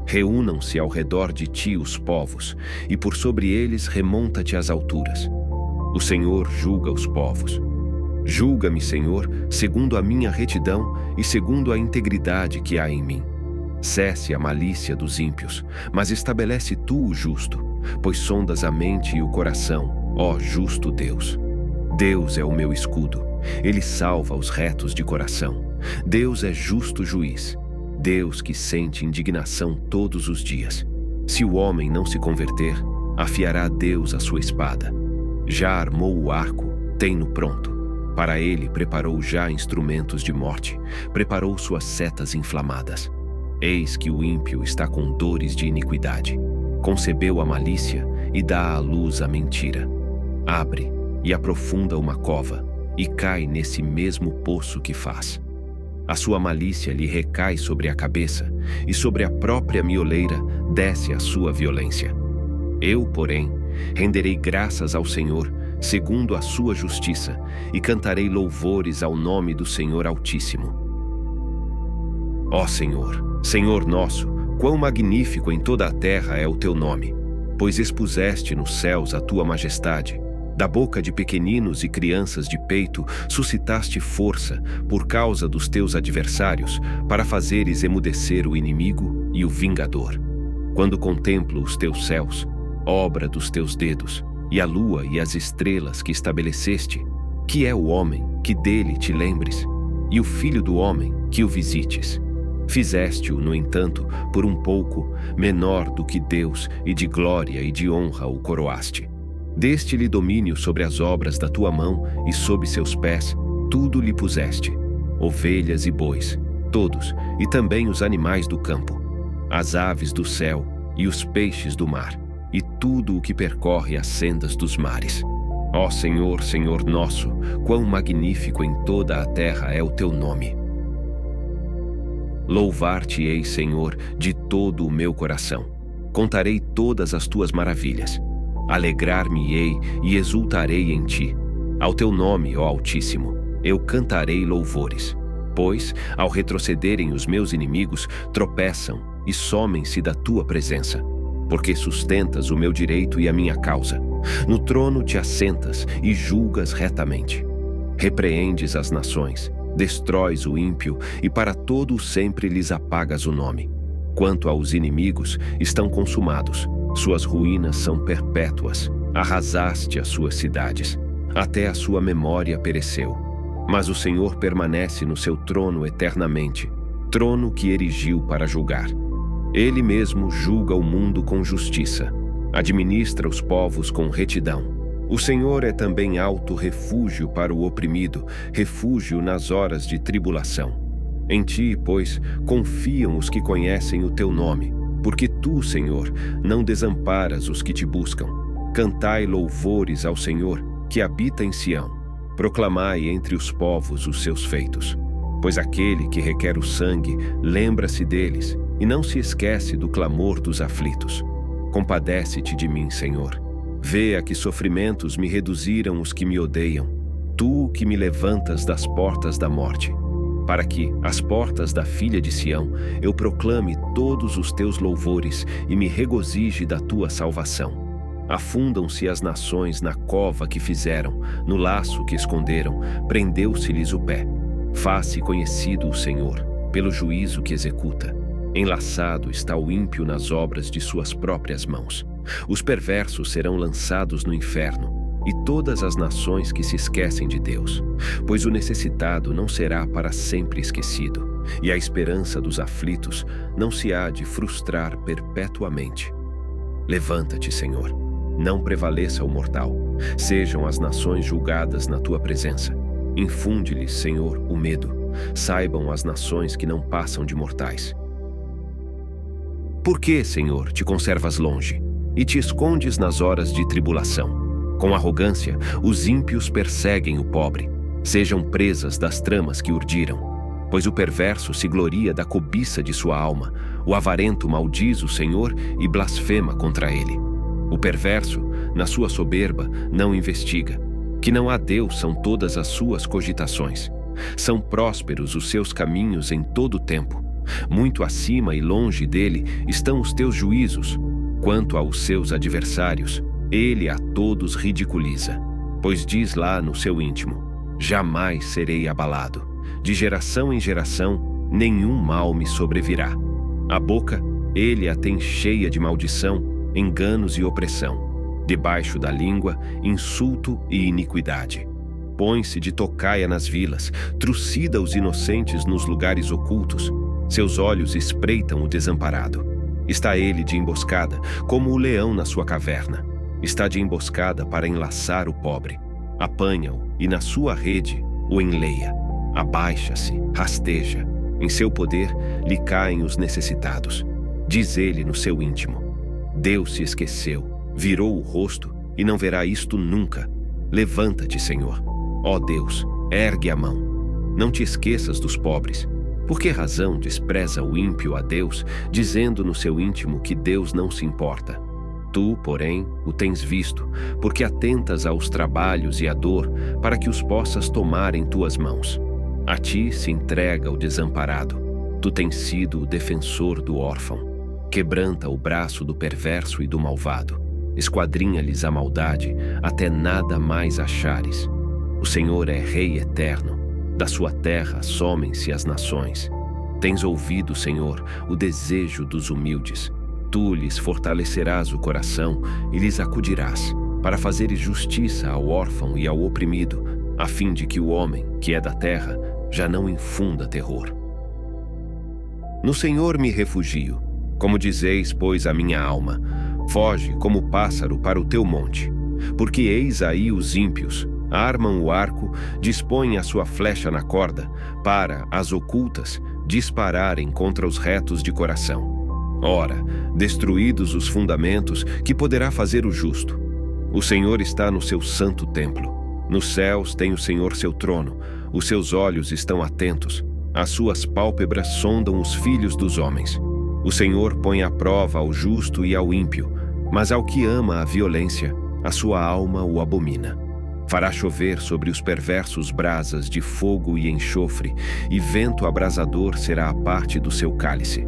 Reúnam-se ao redor de ti os povos, e por sobre eles remonta-te às alturas. O Senhor julga os povos. Julga-me, Senhor, segundo a minha retidão e segundo a integridade que há em mim. Cesse a malícia dos ímpios, mas estabelece tu o justo, pois sondas a mente e o coração, ó justo Deus. Deus é o meu escudo, ele salva os retos de coração. Deus é justo juiz, Deus que sente indignação todos os dias. Se o homem não se converter, afiará Deus a sua espada. Já armou o arco, tem-no pronto. Para ele preparou já instrumentos de morte, preparou suas setas inflamadas. Eis que o ímpio está com dores de iniquidade. Concebeu a malícia e dá à luz a mentira. Abre e aprofunda uma cova e cai nesse mesmo poço que faz. A sua malícia lhe recai sobre a cabeça e sobre a própria mioleira desce a sua violência. Eu, porém, renderei graças ao Senhor, segundo a sua justiça, e cantarei louvores ao nome do Senhor Altíssimo. Ó Senhor, Senhor nosso, quão magnífico em toda a terra é o teu nome, pois expuseste nos céus a tua majestade. Da boca de pequeninos e crianças de peito suscitaste força por causa dos teus adversários, para fazeres emudecer o inimigo e o vingador. Quando contemplo os teus céus, obra dos teus dedos, e a lua e as estrelas que estabeleceste, que é o homem que dele te lembres, e o filho do homem que o visites. Fizeste-o, no entanto, por um pouco, menor do que Deus, e de glória e de honra o coroaste. Deste-lhe domínio sobre as obras da tua mão, e sob seus pés, tudo lhe puseste, ovelhas e bois, todos, e também os animais do campo, as aves do céu e os peixes do mar, e tudo o que percorre as sendas dos mares. Ó Senhor, Senhor nosso, quão magnífico em toda a terra é o teu nome. Louvar-te-ei, Senhor, de todo o meu coração. Contarei todas as tuas maravilhas. Alegrar-me-ei e exultarei em ti. Ao teu nome, ó Altíssimo, eu cantarei louvores. Pois, ao retrocederem os meus inimigos, tropeçam e somem-se da tua presença. Porque sustentas o meu direito e a minha causa. No trono te assentas e julgas retamente. Repreendes as nações, destróis o ímpio e para todo o sempre lhes apagas o nome. Quanto aos inimigos, estão consumados, suas ruínas são perpétuas. Arrasaste as suas cidades, até a sua memória pereceu. Mas o Senhor permanece no seu trono eternamente, trono que erigiu para julgar. Ele mesmo julga o mundo com justiça, administra os povos com retidão. O Senhor é também alto refúgio para o oprimido, refúgio nas horas de tribulação. Em ti, pois, confiam os que conhecem o teu nome, porque tu, Senhor, não desamparas os que te buscam. Cantai louvores ao Senhor, que habita em Sião, proclamai entre os povos os seus feitos. Pois aquele que requer o sangue lembra-se deles e não se esquece do clamor dos aflitos. Compadece-te de mim, Senhor. Vê a que sofrimentos me reduziram os que me odeiam. Tu que me levantas das portas da morte, para que, às portas da filha de Sião, eu proclame todos os teus louvores e me regozije da tua salvação. Afundam-se as nações na cova que fizeram, no laço que esconderam, prendeu-se-lhes o pé. Faz-se conhecido o Senhor, pelo juízo que executa. Enlaçado está o ímpio nas obras de suas próprias mãos. Os perversos serão lançados no inferno, e todas as nações que se esquecem de Deus. Pois o necessitado não será para sempre esquecido, e a esperança dos aflitos não se há de frustrar perpetuamente. Levanta-te, Senhor. Não prevaleça o mortal. Sejam as nações julgadas na tua presença. Infunde-lhes, Senhor, o medo. Saibam as nações que não passam de mortais. Por que, Senhor, te conservas longe e te escondes nas horas de tribulação? Com arrogância, os ímpios perseguem o pobre. Sejam presas das tramas que urdiram. Pois o perverso se gloria da cobiça de sua alma. O avarento maldiz o Senhor e blasfema contra ele. O perverso, na sua soberba, não investiga. Que não há Deus são todas as suas cogitações. São prósperos os seus caminhos em todo o tempo. Muito acima e longe dele estão os teus juízos. Quanto aos seus adversários, ele a todos ridiculiza. Pois diz lá no seu íntimo: jamais serei abalado. De geração em geração, nenhum mal me sobrevirá. A boca, ele a tem cheia de maldição, enganos e opressão. Debaixo da língua, insulto e iniquidade. Põe-se de tocaia nas vilas, trucida os inocentes nos lugares ocultos. Seus olhos espreitam o desamparado. Está ele de emboscada, como o leão na sua caverna. Está de emboscada para enlaçar o pobre. Apanha-o e na sua rede o enleia. Abaixa-se, rasteja. Em seu poder lhe caem os necessitados. Diz ele no seu íntimo: Deus se esqueceu, virou o rosto e não verá isto nunca. Levanta-te, Senhor. Ó Deus, ergue a mão. Não te esqueças dos pobres. Por que razão despreza o ímpio a Deus, dizendo no seu íntimo que Deus não se importa? Tu, porém, o tens visto, porque atentas aos trabalhos e à dor, para que os possas tomar em tuas mãos. A ti se entrega o desamparado. Tu tens sido o defensor do órfão. Quebranta o braço do perverso e do malvado. Esquadrinha-lhes a maldade, até nada mais achares. O Senhor é Rei eterno. Da sua terra somem-se as nações. Tens ouvido, Senhor, o desejo dos humildes. Tu lhes fortalecerás o coração e lhes acudirás, para fazeres justiça ao órfão e ao oprimido, a fim de que o homem, que é da terra, já não infunda terror. No Senhor me refugio. Como dizeis, pois, a minha alma, foge como pássaro para o teu monte. Porque eis aí os ímpios, armam o arco, dispõem a sua flecha na corda, para, as ocultas, dispararem contra os retos de coração. Ora, destruídos os fundamentos, que poderá fazer o justo? O Senhor está no seu santo templo. Nos céus tem o Senhor seu trono, os seus olhos estão atentos, as suas pálpebras sondam os filhos dos homens. O Senhor põe à prova ao justo e ao ímpio, mas ao que ama a violência, a sua alma o abomina. Fará chover sobre os perversos brasas de fogo e enxofre, e vento abrasador será a parte do seu cálice.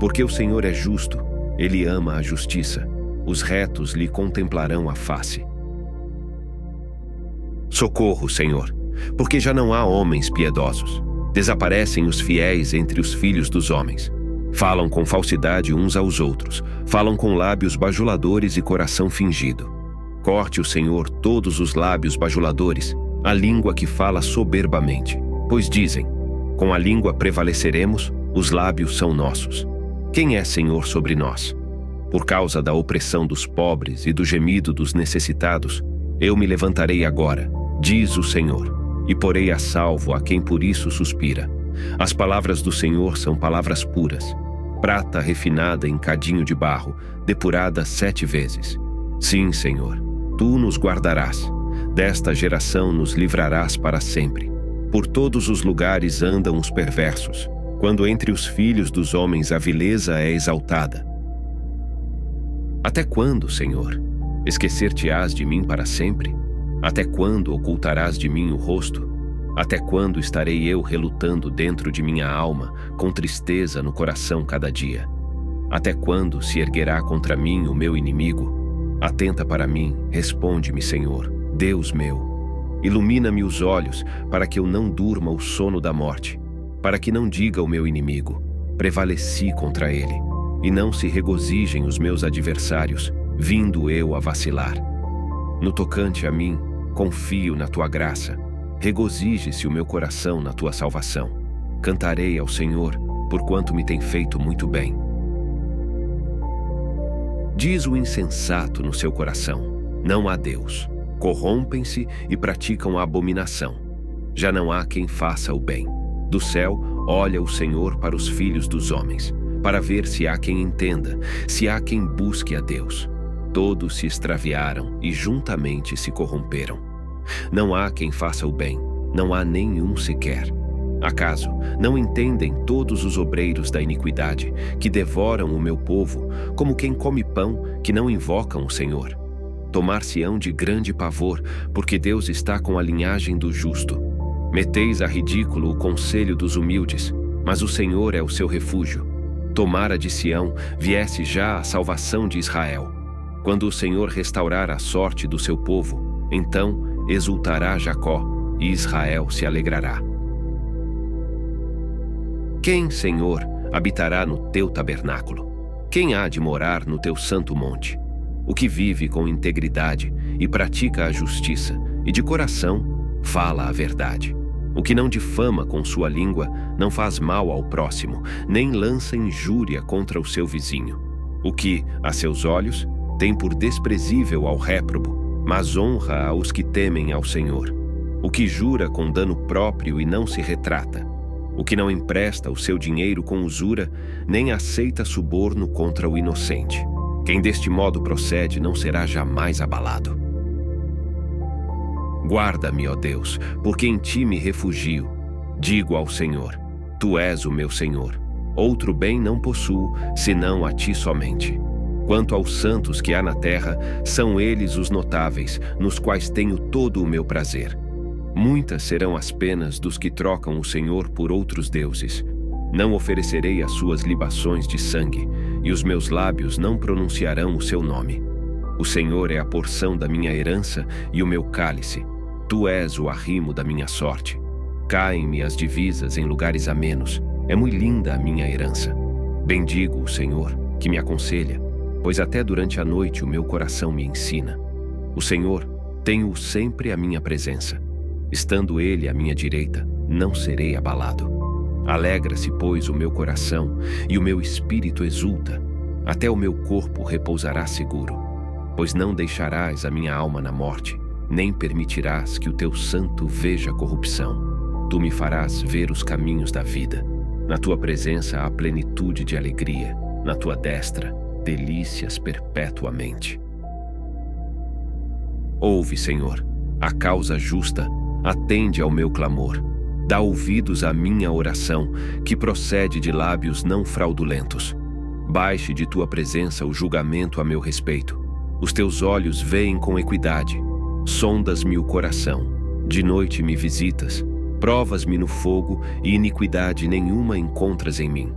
Porque o Senhor é justo, ele ama a justiça, os retos lhe contemplarão a face. Socorro, Senhor, porque já não há homens piedosos. Desaparecem os fiéis entre os filhos dos homens. Falam com falsidade uns aos outros, falam com lábios bajuladores e coração fingido. Corte o Senhor todos os lábios bajuladores, a língua que fala soberbamente. Pois dizem: com a língua prevaleceremos, os lábios são nossos. Quem é Senhor sobre nós? Por causa da opressão dos pobres e do gemido dos necessitados, eu me levantarei agora, diz o Senhor, e porei a salvo a quem por isso suspira. As palavras do Senhor são palavras puras, prata refinada em cadinho de barro, depurada 7 vezes. Sim, Senhor, tu nos guardarás, Desta geração nos livrarás para sempre. Por todos os lugares andam os perversos, quando entre os filhos dos homens a vileza é exaltada. Até quando, Senhor, esquecer-te-ás de mim para sempre? Até quando ocultarás de mim o rosto? Até quando estarei eu relutando dentro de minha alma, com tristeza no coração cada dia? Até quando se erguerá contra mim o meu inimigo? Atenta para mim, responde-me, Senhor, Deus meu. Ilumina-me os olhos, para que eu não durma o sono da morte, para que não diga o meu inimigo, prevaleci contra ele, e não se regozijem os meus adversários, vindo eu a vacilar. No tocante a mim, confio na tua graça, regozije-se o meu coração na tua salvação. Cantarei ao Senhor, porquanto me tem feito muito bem. Diz o insensato no seu coração: não há Deus. Corrompem-se e praticam a abominação. Já não há quem faça o bem. Do céu olha o Senhor para os filhos dos homens, para ver se há quem entenda, se há quem busque a Deus. Todos se extraviaram e juntamente se corromperam. Não há quem faça o bem, não há nenhum sequer. Acaso não entendem todos os obreiros da iniquidade, que devoram o meu povo, como quem come pão, que não invocam o Senhor? Tomar-se-ão de grande pavor, porque Deus está com a linhagem do justo. Meteis a ridículo o conselho dos humildes, mas o Senhor é o seu refúgio. Tomara de Sião viesse já a salvação de Israel. Quando o Senhor restaurar a sorte do seu povo, então exultará Jacó, e Israel se alegrará. Quem, Senhor, habitará no teu tabernáculo? Quem há de morar no teu santo monte? O que vive com integridade e pratica a justiça, e de coração fala a verdade. O que não difama com sua língua, não faz mal ao próximo, nem lança injúria contra o seu vizinho. O que, a seus olhos, tem por desprezível ao réprobo, mas honra aos que temem ao Senhor. O que jura com dano próprio e não se retrata. O que não empresta o seu dinheiro com usura, nem aceita suborno contra o inocente. Quem deste modo procede não será jamais abalado. Guarda-me, ó Deus, porque em ti me refugio. Digo ao Senhor: tu és o meu Senhor. Outro bem não possuo, senão a ti somente. Quanto aos santos que há na terra, são eles os notáveis, nos quais tenho todo o meu prazer. Muitas serão as penas dos que trocam o Senhor por outros deuses. Não oferecerei as suas libações de sangue, e os meus lábios não pronunciarão o seu nome. O Senhor é a porção da minha herança e o meu cálice. Tu és o arrimo da minha sorte. Caem-me as divisas em lugares amenos. É muito linda a minha herança. Bendigo o Senhor, que me aconselha, pois até durante a noite o meu coração me ensina. O Senhor, tenho-o sempre à minha presença. Estando Ele à minha direita, não serei abalado. Alegra-se, pois, o meu coração, e o meu espírito exulta. Até o meu corpo repousará seguro, pois não deixarás a minha alma na morte, nem permitirás que o teu santo veja corrupção. Tu me farás ver os caminhos da vida. Na tua presença há plenitude de alegria, na tua destra, delícias perpetuamente. Ouve, Senhor, a causa justa, atende ao meu clamor. Dá ouvidos à minha oração, que procede de lábios não fraudulentos. Baixe de tua presença o julgamento a meu respeito. Os teus olhos veem com equidade. Sondas-me o coração. De noite me visitas. Provas-me no fogo e iniquidade nenhuma encontras em mim.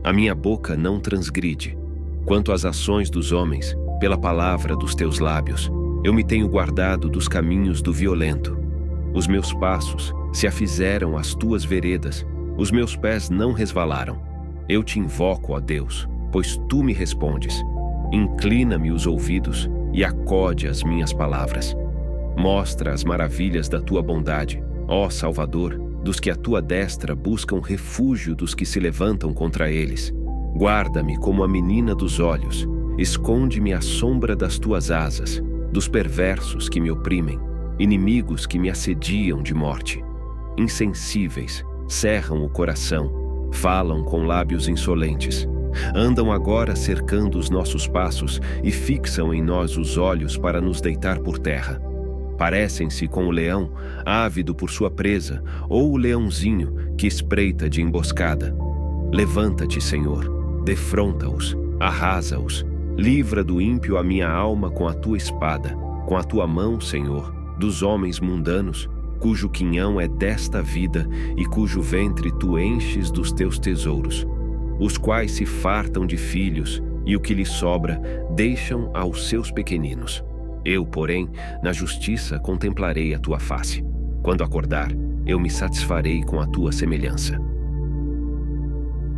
A minha boca não transgride. Quanto às ações dos homens, pela palavra dos teus lábios, eu me tenho guardado dos caminhos do violento. Os meus passos se afizeram às tuas veredas, os meus pés não resvalaram. Eu te invoco, ó Deus, pois tu me respondes. Inclina-me os ouvidos e acode as minhas palavras. Mostra as maravilhas da tua bondade, ó Salvador, dos que a tua destra buscam refúgio dos que se levantam contra eles. Guarda-me como a menina dos olhos, esconde-me à sombra das tuas asas, dos perversos que me oprimem, inimigos que me assediam de morte. Insensíveis, cerram o coração, falam com lábios insolentes. Andam agora cercando os nossos passos e fixam em nós os olhos para nos deitar por terra. Parecem-se com o leão, ávido por sua presa, ou o leãozinho que espreita de emboscada. Levanta-te, Senhor, defronta-os, arrasa-os. Livra do ímpio a minha alma com a tua espada, com a tua mão, Senhor, dos homens mundanos, cujo quinhão é desta vida e cujo ventre tu enches dos teus tesouros, os quais se fartam de filhos e o que lhes sobra deixam aos seus pequeninos. Eu, porém, na justiça contemplarei a tua face. Quando acordar, eu me satisfarei com a tua semelhança.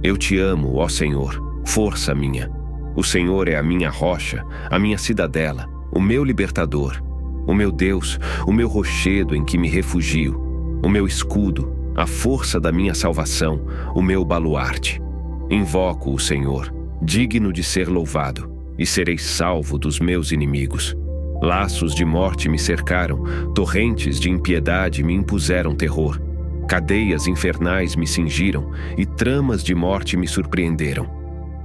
Eu te amo, ó Senhor, força minha. O Senhor é a minha rocha, a minha cidadela, o meu libertador, o meu Deus, o meu rochedo em que me refugio, o meu escudo, a força da minha salvação, o meu baluarte. Invoco o Senhor, digno de ser louvado, e serei salvo dos meus inimigos. Laços de morte me cercaram, torrentes de impiedade me impuseram terror. Cadeias infernais me cingiram e tramas de morte me surpreenderam.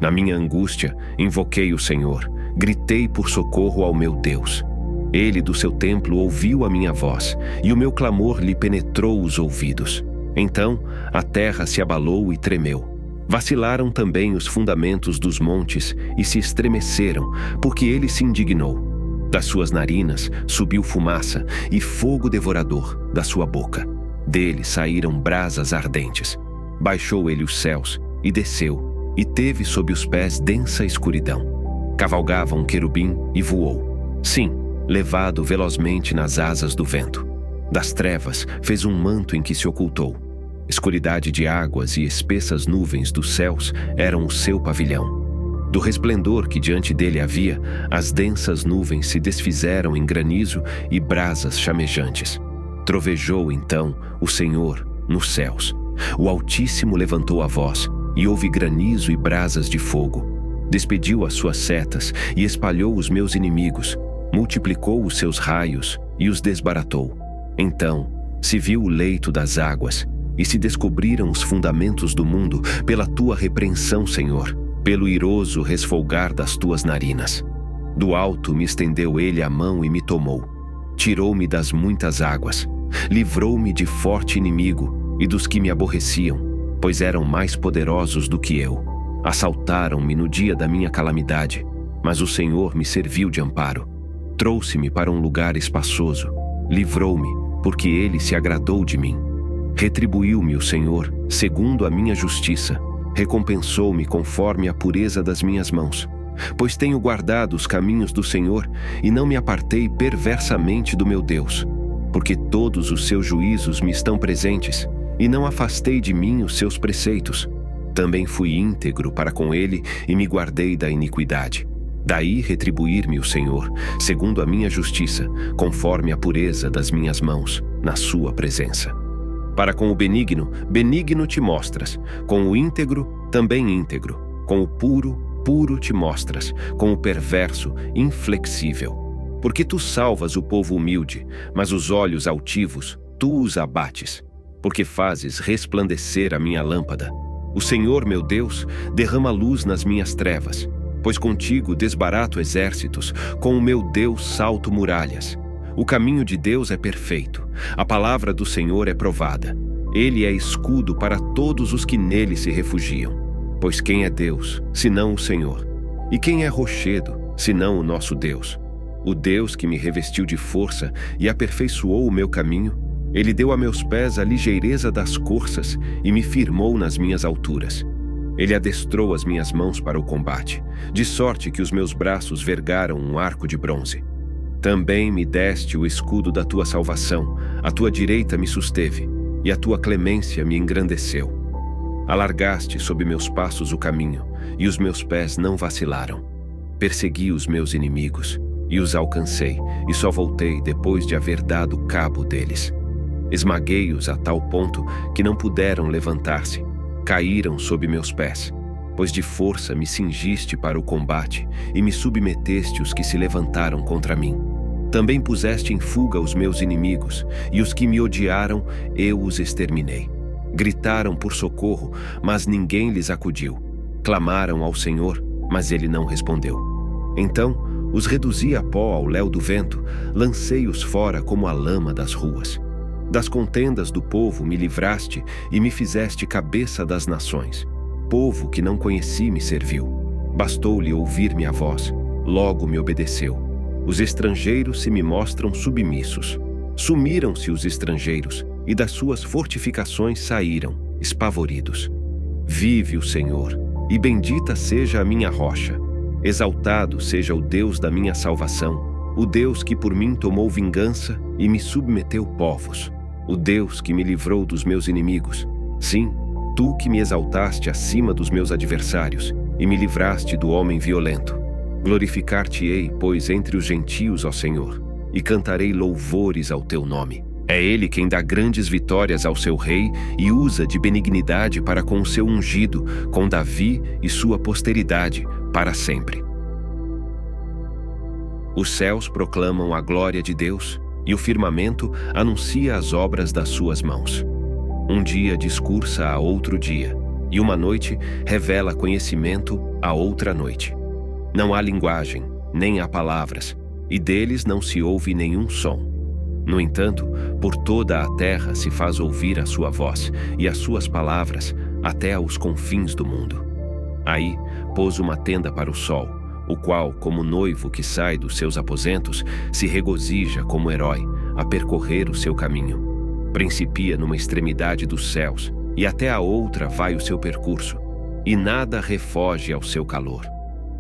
Na minha angústia, invoquei o Senhor, gritei por socorro ao meu Deus. Ele do seu templo ouviu a minha voz, e o meu clamor lhe penetrou os ouvidos. Então a terra se abalou e tremeu. Vacilaram também os fundamentos dos montes e se estremeceram, porque ele se indignou. Das suas narinas subiu fumaça e fogo devorador da sua boca. Dele saíram brasas ardentes. Baixou ele os céus e desceu, e teve sob os pés densa escuridão. Cavalgava um querubim e voou. Sim, levado velozmente nas asas do vento. Das trevas fez um manto em que se ocultou. Escuridade de águas e espessas nuvens dos céus eram o seu pavilhão. Do resplendor que diante dele havia, as densas nuvens se desfizeram em granizo e brasas chamejantes. Trovejou então o Senhor nos céus. O Altíssimo levantou a voz, e houve granizo e brasas de fogo. Despediu as suas setas e espalhou os meus inimigos. Multiplicou os seus raios e os desbaratou. Então se viu o leito das águas, e se descobriram os fundamentos do mundo pela tua repreensão, Senhor, pelo iroso resfolgar das tuas narinas. Do alto me estendeu ele a mão e me tomou. Tirou-me das muitas águas. Livrou-me de forte inimigo e dos que me aborreciam, pois eram mais poderosos do que eu. Assaltaram-me no dia da minha calamidade, mas o Senhor me serviu de amparo. Trouxe-me para um lugar espaçoso. Livrou-me, porque ele se agradou de mim. Retribuiu-me o Senhor, segundo a minha justiça. Recompensou-me conforme a pureza das minhas mãos. Pois tenho guardado os caminhos do Senhor e não me apartei perversamente do meu Deus. Porque todos os seus juízos me estão presentes, e não afastei de mim os seus preceitos. Também fui íntegro para com ele e me guardei da iniquidade. Daí retribuir-me o Senhor, segundo a minha justiça, conforme a pureza das minhas mãos, na sua presença. Para com o benigno, benigno te mostras, com o íntegro, também íntegro, com o puro, puro te mostras, com o perverso, inflexível. Porque tu salvas o povo humilde, mas os olhos altivos, tu os abates. Porque fazes resplandecer a minha lâmpada. O Senhor, meu Deus, derrama luz nas minhas trevas. Pois contigo desbarato exércitos, com o meu Deus salto muralhas. O caminho de Deus é perfeito, a palavra do Senhor é provada. Ele é escudo para todos os que nele se refugiam. Pois quem é Deus, senão o Senhor? E quem é rochedo, senão o nosso Deus? O Deus que me revestiu de força e aperfeiçoou o meu caminho, ele deu a meus pés a ligeireza das corças e me firmou nas minhas alturas. Ele adestrou as minhas mãos para o combate, de sorte que os meus braços vergaram um arco de bronze. Também me deste o escudo da tua salvação, a tua direita me susteve, e a tua clemência me engrandeceu. Alargaste sob meus passos o caminho, e os meus pés não vacilaram. Persegui os meus inimigos, e os alcancei, e só voltei depois de haver dado cabo deles. Esmaguei-os a tal ponto que não puderam levantar-se. Caíram sob meus pés, pois de força me cingiste para o combate e me submeteste os que se levantaram contra mim. Também puseste em fuga os meus inimigos, e os que me odiaram, eu os exterminei. Gritaram por socorro, mas ninguém lhes acudiu. Clamaram ao Senhor, mas ele não respondeu. Então Os reduzi a pó ao léu do vento, lancei-os fora como a lama das ruas. Das contendas do povo me livraste e me fizeste cabeça das nações. Povo que não conheci me serviu. Bastou-lhe ouvir minha voz, logo me obedeceu. Os estrangeiros se me mostram submissos. Sumiram-se os estrangeiros, e das suas fortificações saíram, espavoridos. Vive o Senhor, e bendita seja a minha rocha. Exaltado seja o Deus da minha salvação, o Deus que por mim tomou vingança e me submeteu povos. O Deus que me livrou dos meus inimigos. Sim, tu que me exaltaste acima dos meus adversários e me livraste do homem violento. Glorificar-te-ei, pois, entre os gentios, ó Senhor, e cantarei louvores ao teu nome. É ele quem dá grandes vitórias ao seu rei e usa de benignidade para com o seu ungido, com Davi e sua posteridade, para sempre. Os céus proclamam a glória de Deus, e o firmamento anuncia as obras das suas mãos. Um dia discursa a outro dia, e uma noite revela conhecimento a outra noite. Não há linguagem, nem há palavras, e deles não se ouve nenhum som. No entanto, por toda a terra se faz ouvir a sua voz, e as suas palavras até aos confins do mundo. Aí pôs uma tenda para o sol, o qual, como noivo que sai dos seus aposentos, se regozija como herói a percorrer o seu caminho. Principia numa extremidade dos céus, e até a outra vai o seu percurso, e nada refoge ao seu calor.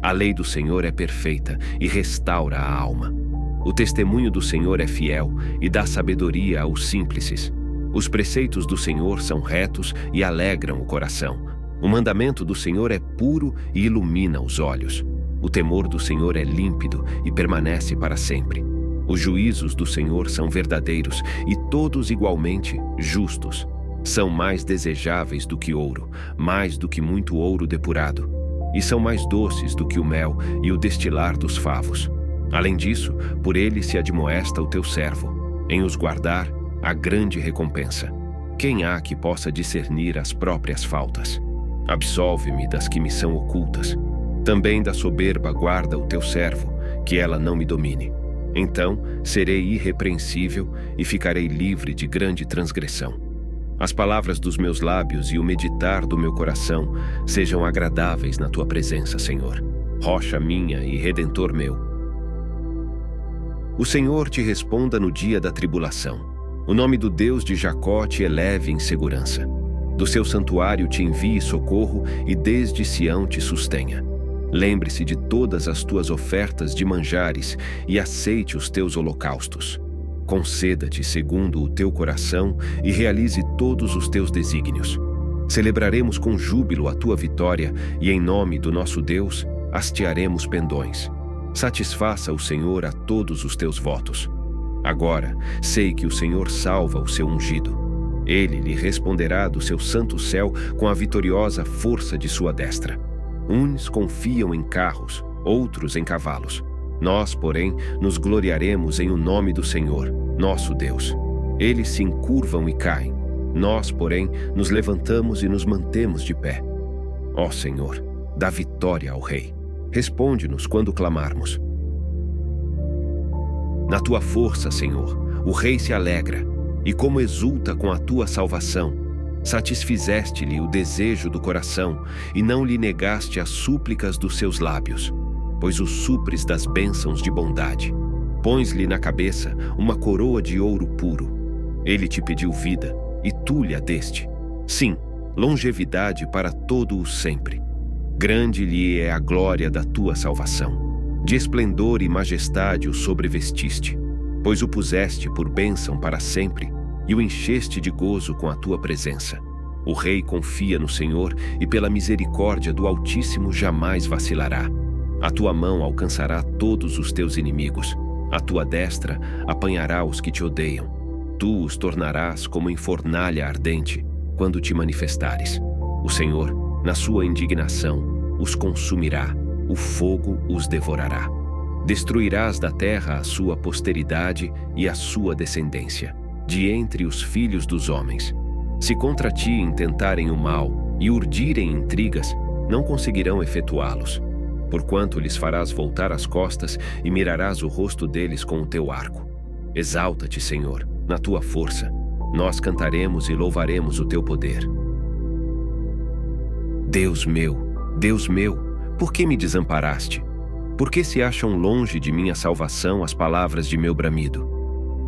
A lei do Senhor é perfeita e restaura a alma. O testemunho do Senhor é fiel e dá sabedoria aos simples. Os preceitos do Senhor são retos e alegram o coração. O mandamento do Senhor é puro e ilumina os olhos. O temor do Senhor é límpido e permanece para sempre. Os juízos do Senhor são verdadeiros e todos igualmente justos. São mais desejáveis do que ouro, mais do que muito ouro depurado. E são mais doces do que o mel e o destilar dos favos. Além disso, por ele se admoesta o teu servo. Em os guardar, há grande recompensa. Quem há que possa discernir as próprias faltas? Absolve-me das que me são ocultas. Também da soberba guarda o teu servo, que ela não me domine. Então serei irrepreensível e ficarei livre de grande transgressão. As palavras dos meus lábios e o meditar do meu coração sejam agradáveis na tua presença, Senhor, rocha minha e redentor meu. O Senhor te responda no dia da tribulação. O nome do Deus de Jacó te eleve em segurança. Do seu santuário te envie socorro e desde Sião te sustenha. Lembre-se de todas as tuas ofertas de manjares e aceite os teus holocaustos. Conceda-te segundo o teu coração e realize todos os teus desígnios. Celebraremos com júbilo a tua vitória e em nome do nosso Deus hastearemos pendões. Satisfaça o Senhor a todos os teus votos. Agora sei que o Senhor salva o seu ungido. Ele lhe responderá do seu santo céu com a vitoriosa força de sua destra. Uns confiam em carros, outros em cavalos. Nós, porém, nos gloriaremos em o nome do Senhor, nosso Deus. Eles se encurvam e caem. Nós, porém, nos levantamos e nos mantemos de pé. Ó Senhor, dá vitória ao Rei. Responde-nos quando clamarmos. Na tua força, Senhor, o Rei se alegra, e como exulta com a tua salvação, satisfizeste-lhe o desejo do coração e não lhe negaste as súplicas dos seus lábios, pois o supres das bênçãos de bondade. Pões-lhe na cabeça uma coroa de ouro puro. Ele te pediu vida, e tu lhe a deste. Sim, longevidade para todo o sempre. Grande lhe é a glória da tua salvação. De esplendor e majestade o sobrevestiste, pois o puseste por bênção para sempre e o encheste de gozo com a tua presença. O rei confia no Senhor e pela misericórdia do Altíssimo jamais vacilará. A tua mão alcançará todos os teus inimigos. A tua destra apanhará os que te odeiam. Tu os tornarás como em fornalha ardente quando te manifestares. O Senhor, na sua indignação, os consumirá, o fogo os devorará. Destruirás da terra a sua posteridade e a sua descendência, de entre os filhos dos homens. Se contra ti intentarem o mal e urdirem intrigas, não conseguirão efetuá-los. porquanto lhes farás voltar as costas e mirarás o rosto deles com o teu arco. Exalta-te, Senhor, na tua força. Nós cantaremos e louvaremos o teu poder. Deus meu, por que me desamparaste? Por que se acham longe de minha salvação as palavras de meu bramido?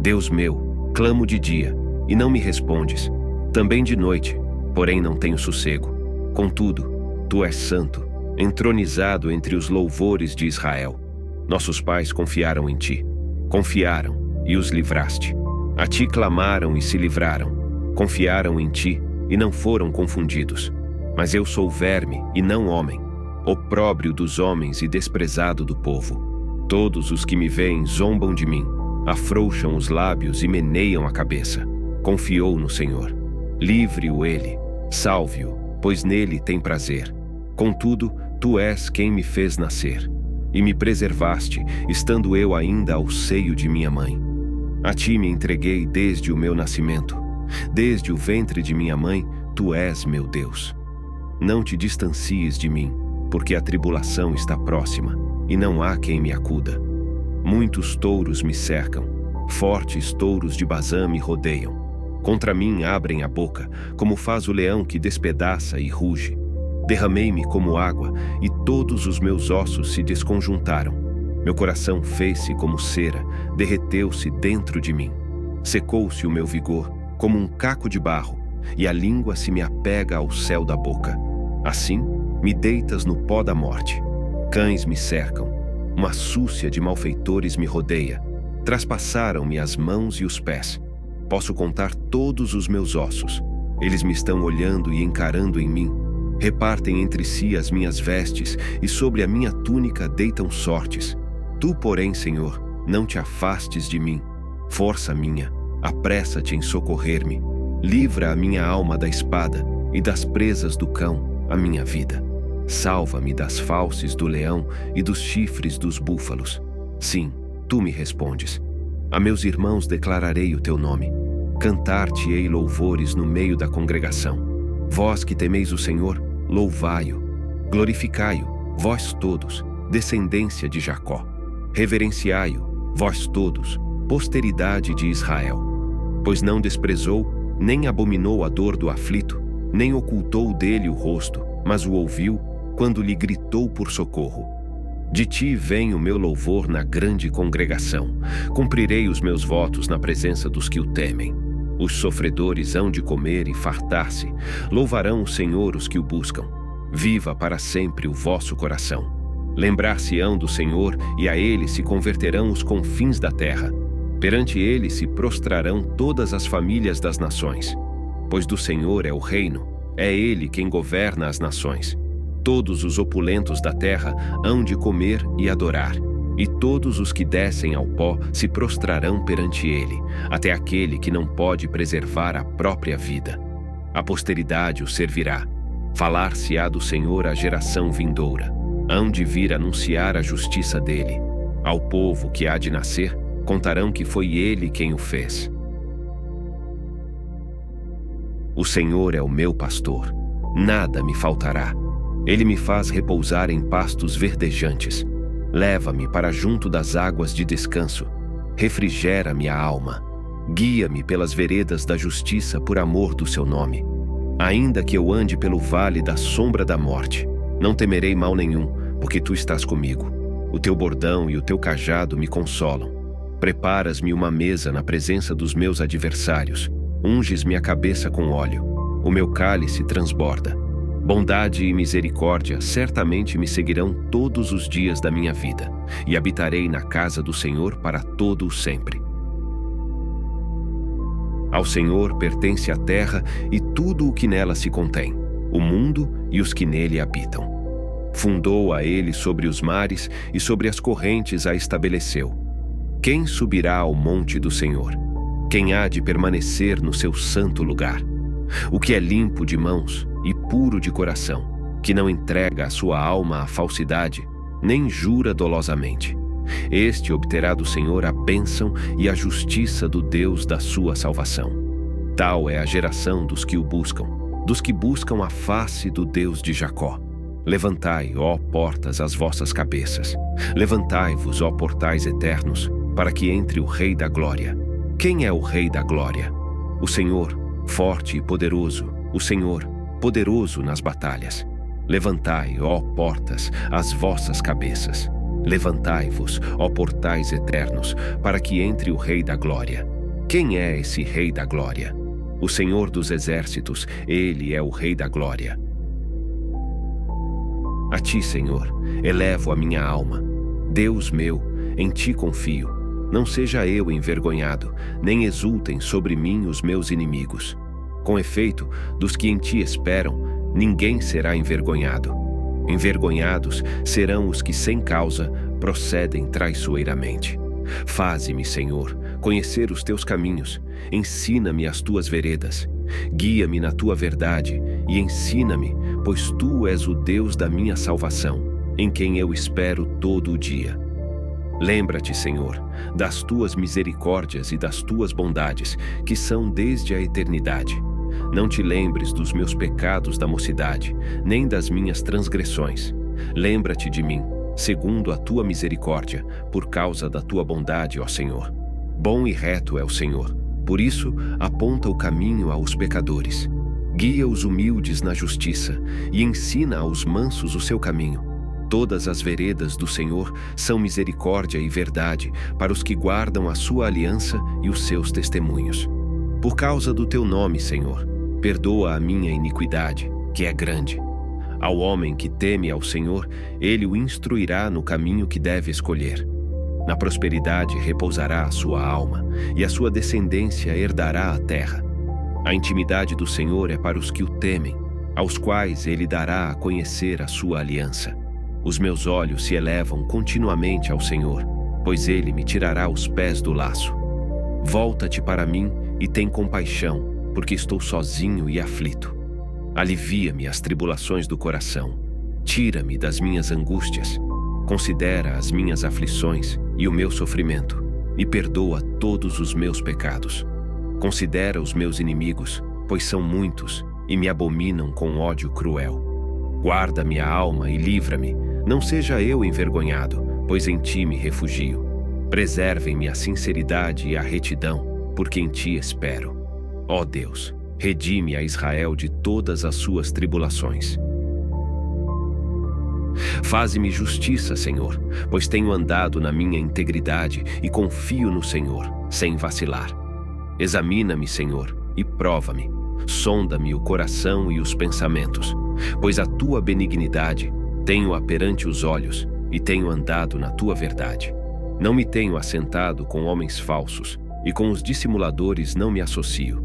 Deus meu, clamo de dia, e não me respondes, também de noite, porém não tenho sossego. Contudo, tu és santo, entronizado entre os louvores de Israel. Nossos pais confiaram em ti. Confiaram e os livraste. A ti clamaram e se livraram. Confiaram em ti e não foram confundidos. Mas eu sou verme e não homem, opróbrio dos homens e desprezado do povo. Todos os que me veem zombam de mim, afrouxam os lábios e meneiam a cabeça. Confiou no Senhor. Livre-o ele, salve-o, pois nele tem prazer. Contudo, tu és quem me fez nascer, e me preservaste, estando eu ainda ao seio de minha mãe. A ti me entreguei desde o meu nascimento. Desde o ventre de minha mãe, tu és meu Deus. Não te distancies de mim, porque a tribulação está próxima, e não há quem me acuda. Muitos touros me cercam, fortes touros de Bazã me rodeiam. Contra mim abrem a boca, como faz o leão que despedaça e ruge. Derramei-me como água, e todos os meus ossos se desconjuntaram. Meu coração fez-se como cera, derreteu-se dentro de mim. Secou-se o meu vigor, como um caco de barro, e a língua se me apega ao céu da boca. Assim, me deitas no pó da morte. Cães me cercam, uma súcia de malfeitores me rodeia. Traspassaram-me as mãos e os pés. Posso contar todos os meus ossos. Eles me estão olhando e encarando em mim. Repartem entre si as minhas vestes, e sobre a minha túnica deitam sortes. Tu, porém, Senhor, não te afastes de mim. Força minha, apressa-te em socorrer-me. Livra a minha alma da espada, e das presas do cão a minha vida. Salva-me das fauces do leão e dos chifres dos búfalos. Sim, tu me respondes. A meus irmãos declararei o teu nome. Cantar-te-ei louvores no meio da congregação. Vós que temeis o Senhor, louvai-o. Glorificai-o, vós todos, descendência de Jacó. Reverenciai-o, vós todos, posteridade de Israel. Pois não desprezou, nem abominou a dor do aflito, nem ocultou dele o rosto, mas o ouviu quando lhe gritou por socorro. De ti vem o meu louvor na grande congregação. Cumprirei os meus votos na presença dos que o temem. Os sofredores hão de comer e fartar-se. Louvarão o Senhor os que o buscam. Viva para sempre o vosso coração. Lembrar-se-ão do Senhor, e a ele se converterão os confins da terra. Perante ele se prostrarão todas as famílias das nações. Pois do Senhor é o reino, é ele quem governa as nações. Todos os opulentos da terra hão de comer e adorar, e todos os que descem ao pó se prostrarão perante ele, até aquele que não pode preservar a própria vida. A posteridade o servirá. Falar-se-á do Senhor à geração vindoura. Hão de vir anunciar a justiça dele. Ao povo que há de nascer, contarão que foi ele quem o fez. O Senhor é o meu pastor, nada me faltará. Ele me faz repousar em pastos verdejantes. Leva-me para junto das águas de descanso. Refrigera-me a alma. Guia-me pelas veredas da justiça por amor do seu nome. Ainda que eu ande pelo vale da sombra da morte, não temerei mal nenhum, porque tu estás comigo. O teu bordão e o teu cajado me consolam. Preparas-me uma mesa na presença dos meus adversários. Unges minha cabeça com óleo. O meu cálice transborda. Bondade e misericórdia certamente me seguirão todos os dias da minha vida, e habitarei na casa do Senhor para todo o sempre. Ao Senhor pertence a terra e tudo o que nela se contém, o mundo e os que nele habitam. Fundou a ele sobre os mares e sobre as correntes a estabeleceu. Quem subirá ao monte do Senhor? Quem há de permanecer no seu santo lugar? O que é limpo de mãos e puro de coração, que não entrega a sua alma à falsidade, nem jura dolosamente. Este obterá do Senhor a bênção e a justiça do Deus da sua salvação. Tal é a geração dos que o buscam, dos que buscam a face do Deus de Jacó. Levantai, ó portas, as vossas cabeças. Levantai-vos, ó portais eternos, para que entre o Rei da Glória. Quem é o Rei da Glória? O Senhor, forte e poderoso, o Senhor, poderoso nas batalhas. Levantai, ó portas, as vossas cabeças. Levantai-vos, ó portais eternos, para que entre o Rei da Glória. Quem é esse Rei da Glória? O Senhor dos Exércitos, ele é o Rei da Glória. A ti, Senhor, elevo a minha alma. Deus meu, em ti confio. Não seja eu envergonhado, nem exultem sobre mim os meus inimigos. Com efeito, dos que em ti esperam, ninguém será envergonhado. Envergonhados serão os que sem causa procedem traiçoeiramente. Faze-me, Senhor, conhecer os teus caminhos, ensina-me as tuas veredas. Guia-me na tua verdade e ensina-me, pois tu és o Deus da minha salvação, em quem eu espero todo o dia. Lembra-te, Senhor, das tuas misericórdias e das tuas bondades, que são desde a eternidade. Não te lembres dos meus pecados da mocidade, nem das minhas transgressões. Lembra-te de mim, segundo a tua misericórdia, por causa da tua bondade, ó Senhor. Bom e reto é o Senhor. Por isso, aponta o caminho aos pecadores. Guia os humildes na justiça e ensina aos mansos o seu caminho. Todas as veredas do Senhor são misericórdia e verdade para os que guardam a sua aliança e os seus testemunhos. Por causa do teu nome, Senhor, perdoa a minha iniquidade, que é grande. Ao homem que teme ao Senhor, ele o instruirá no caminho que deve escolher. Na prosperidade repousará a sua alma, e a sua descendência herdará a terra. A intimidade do Senhor é para os que o temem, aos quais ele dará a conhecer a sua aliança. Os meus olhos se elevam continuamente ao Senhor, pois ele me tirará os pés do laço. Volta-te para mim e tem compaixão, porque estou sozinho e aflito. Alivia-me as tribulações do coração. Tira-me das minhas angústias. Considera as minhas aflições e o meu sofrimento, e perdoa todos os meus pecados. Considera os meus inimigos, pois são muitos, e me abominam com ódio cruel. Guarda minha alma e livra-me, não seja eu envergonhado, pois em ti me refugio. Preservem-me a sinceridade e a retidão, porque em ti espero. Ó Deus, redime a Israel de todas as suas tribulações. Faze-me justiça, Senhor, pois tenho andado na minha integridade e confio no Senhor, sem vacilar. Examina-me, Senhor, e prova-me. Sonda-me o coração e os pensamentos, pois a tua benignidade tenho-a perante os olhos e tenho andado na tua verdade. Não me tenho assentado com homens falsos, e com os dissimuladores não me associo.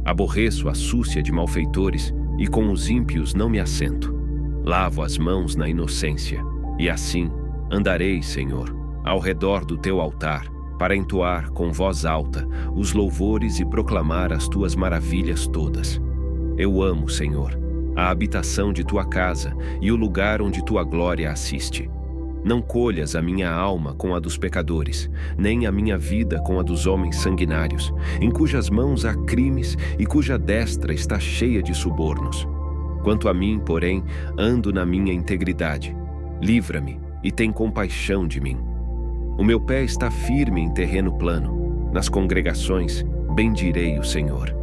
Aborreço a súcia de malfeitores, e com os ímpios não me assento. Lavo as mãos na inocência, e assim andarei, Senhor, ao redor do teu altar, para entoar com voz alta os louvores e proclamar as tuas maravilhas todas. Eu amo, Senhor, a habitação de tua casa e o lugar onde tua glória assiste. Não colhas a minha alma com a dos pecadores, nem a minha vida com a dos homens sanguinários, em cujas mãos há crimes e cuja destra está cheia de subornos. Quanto a mim, porém, ando na minha integridade. Livra-me e tem compaixão de mim. O meu pé está firme em terreno plano. Nas congregações, bendirei o Senhor.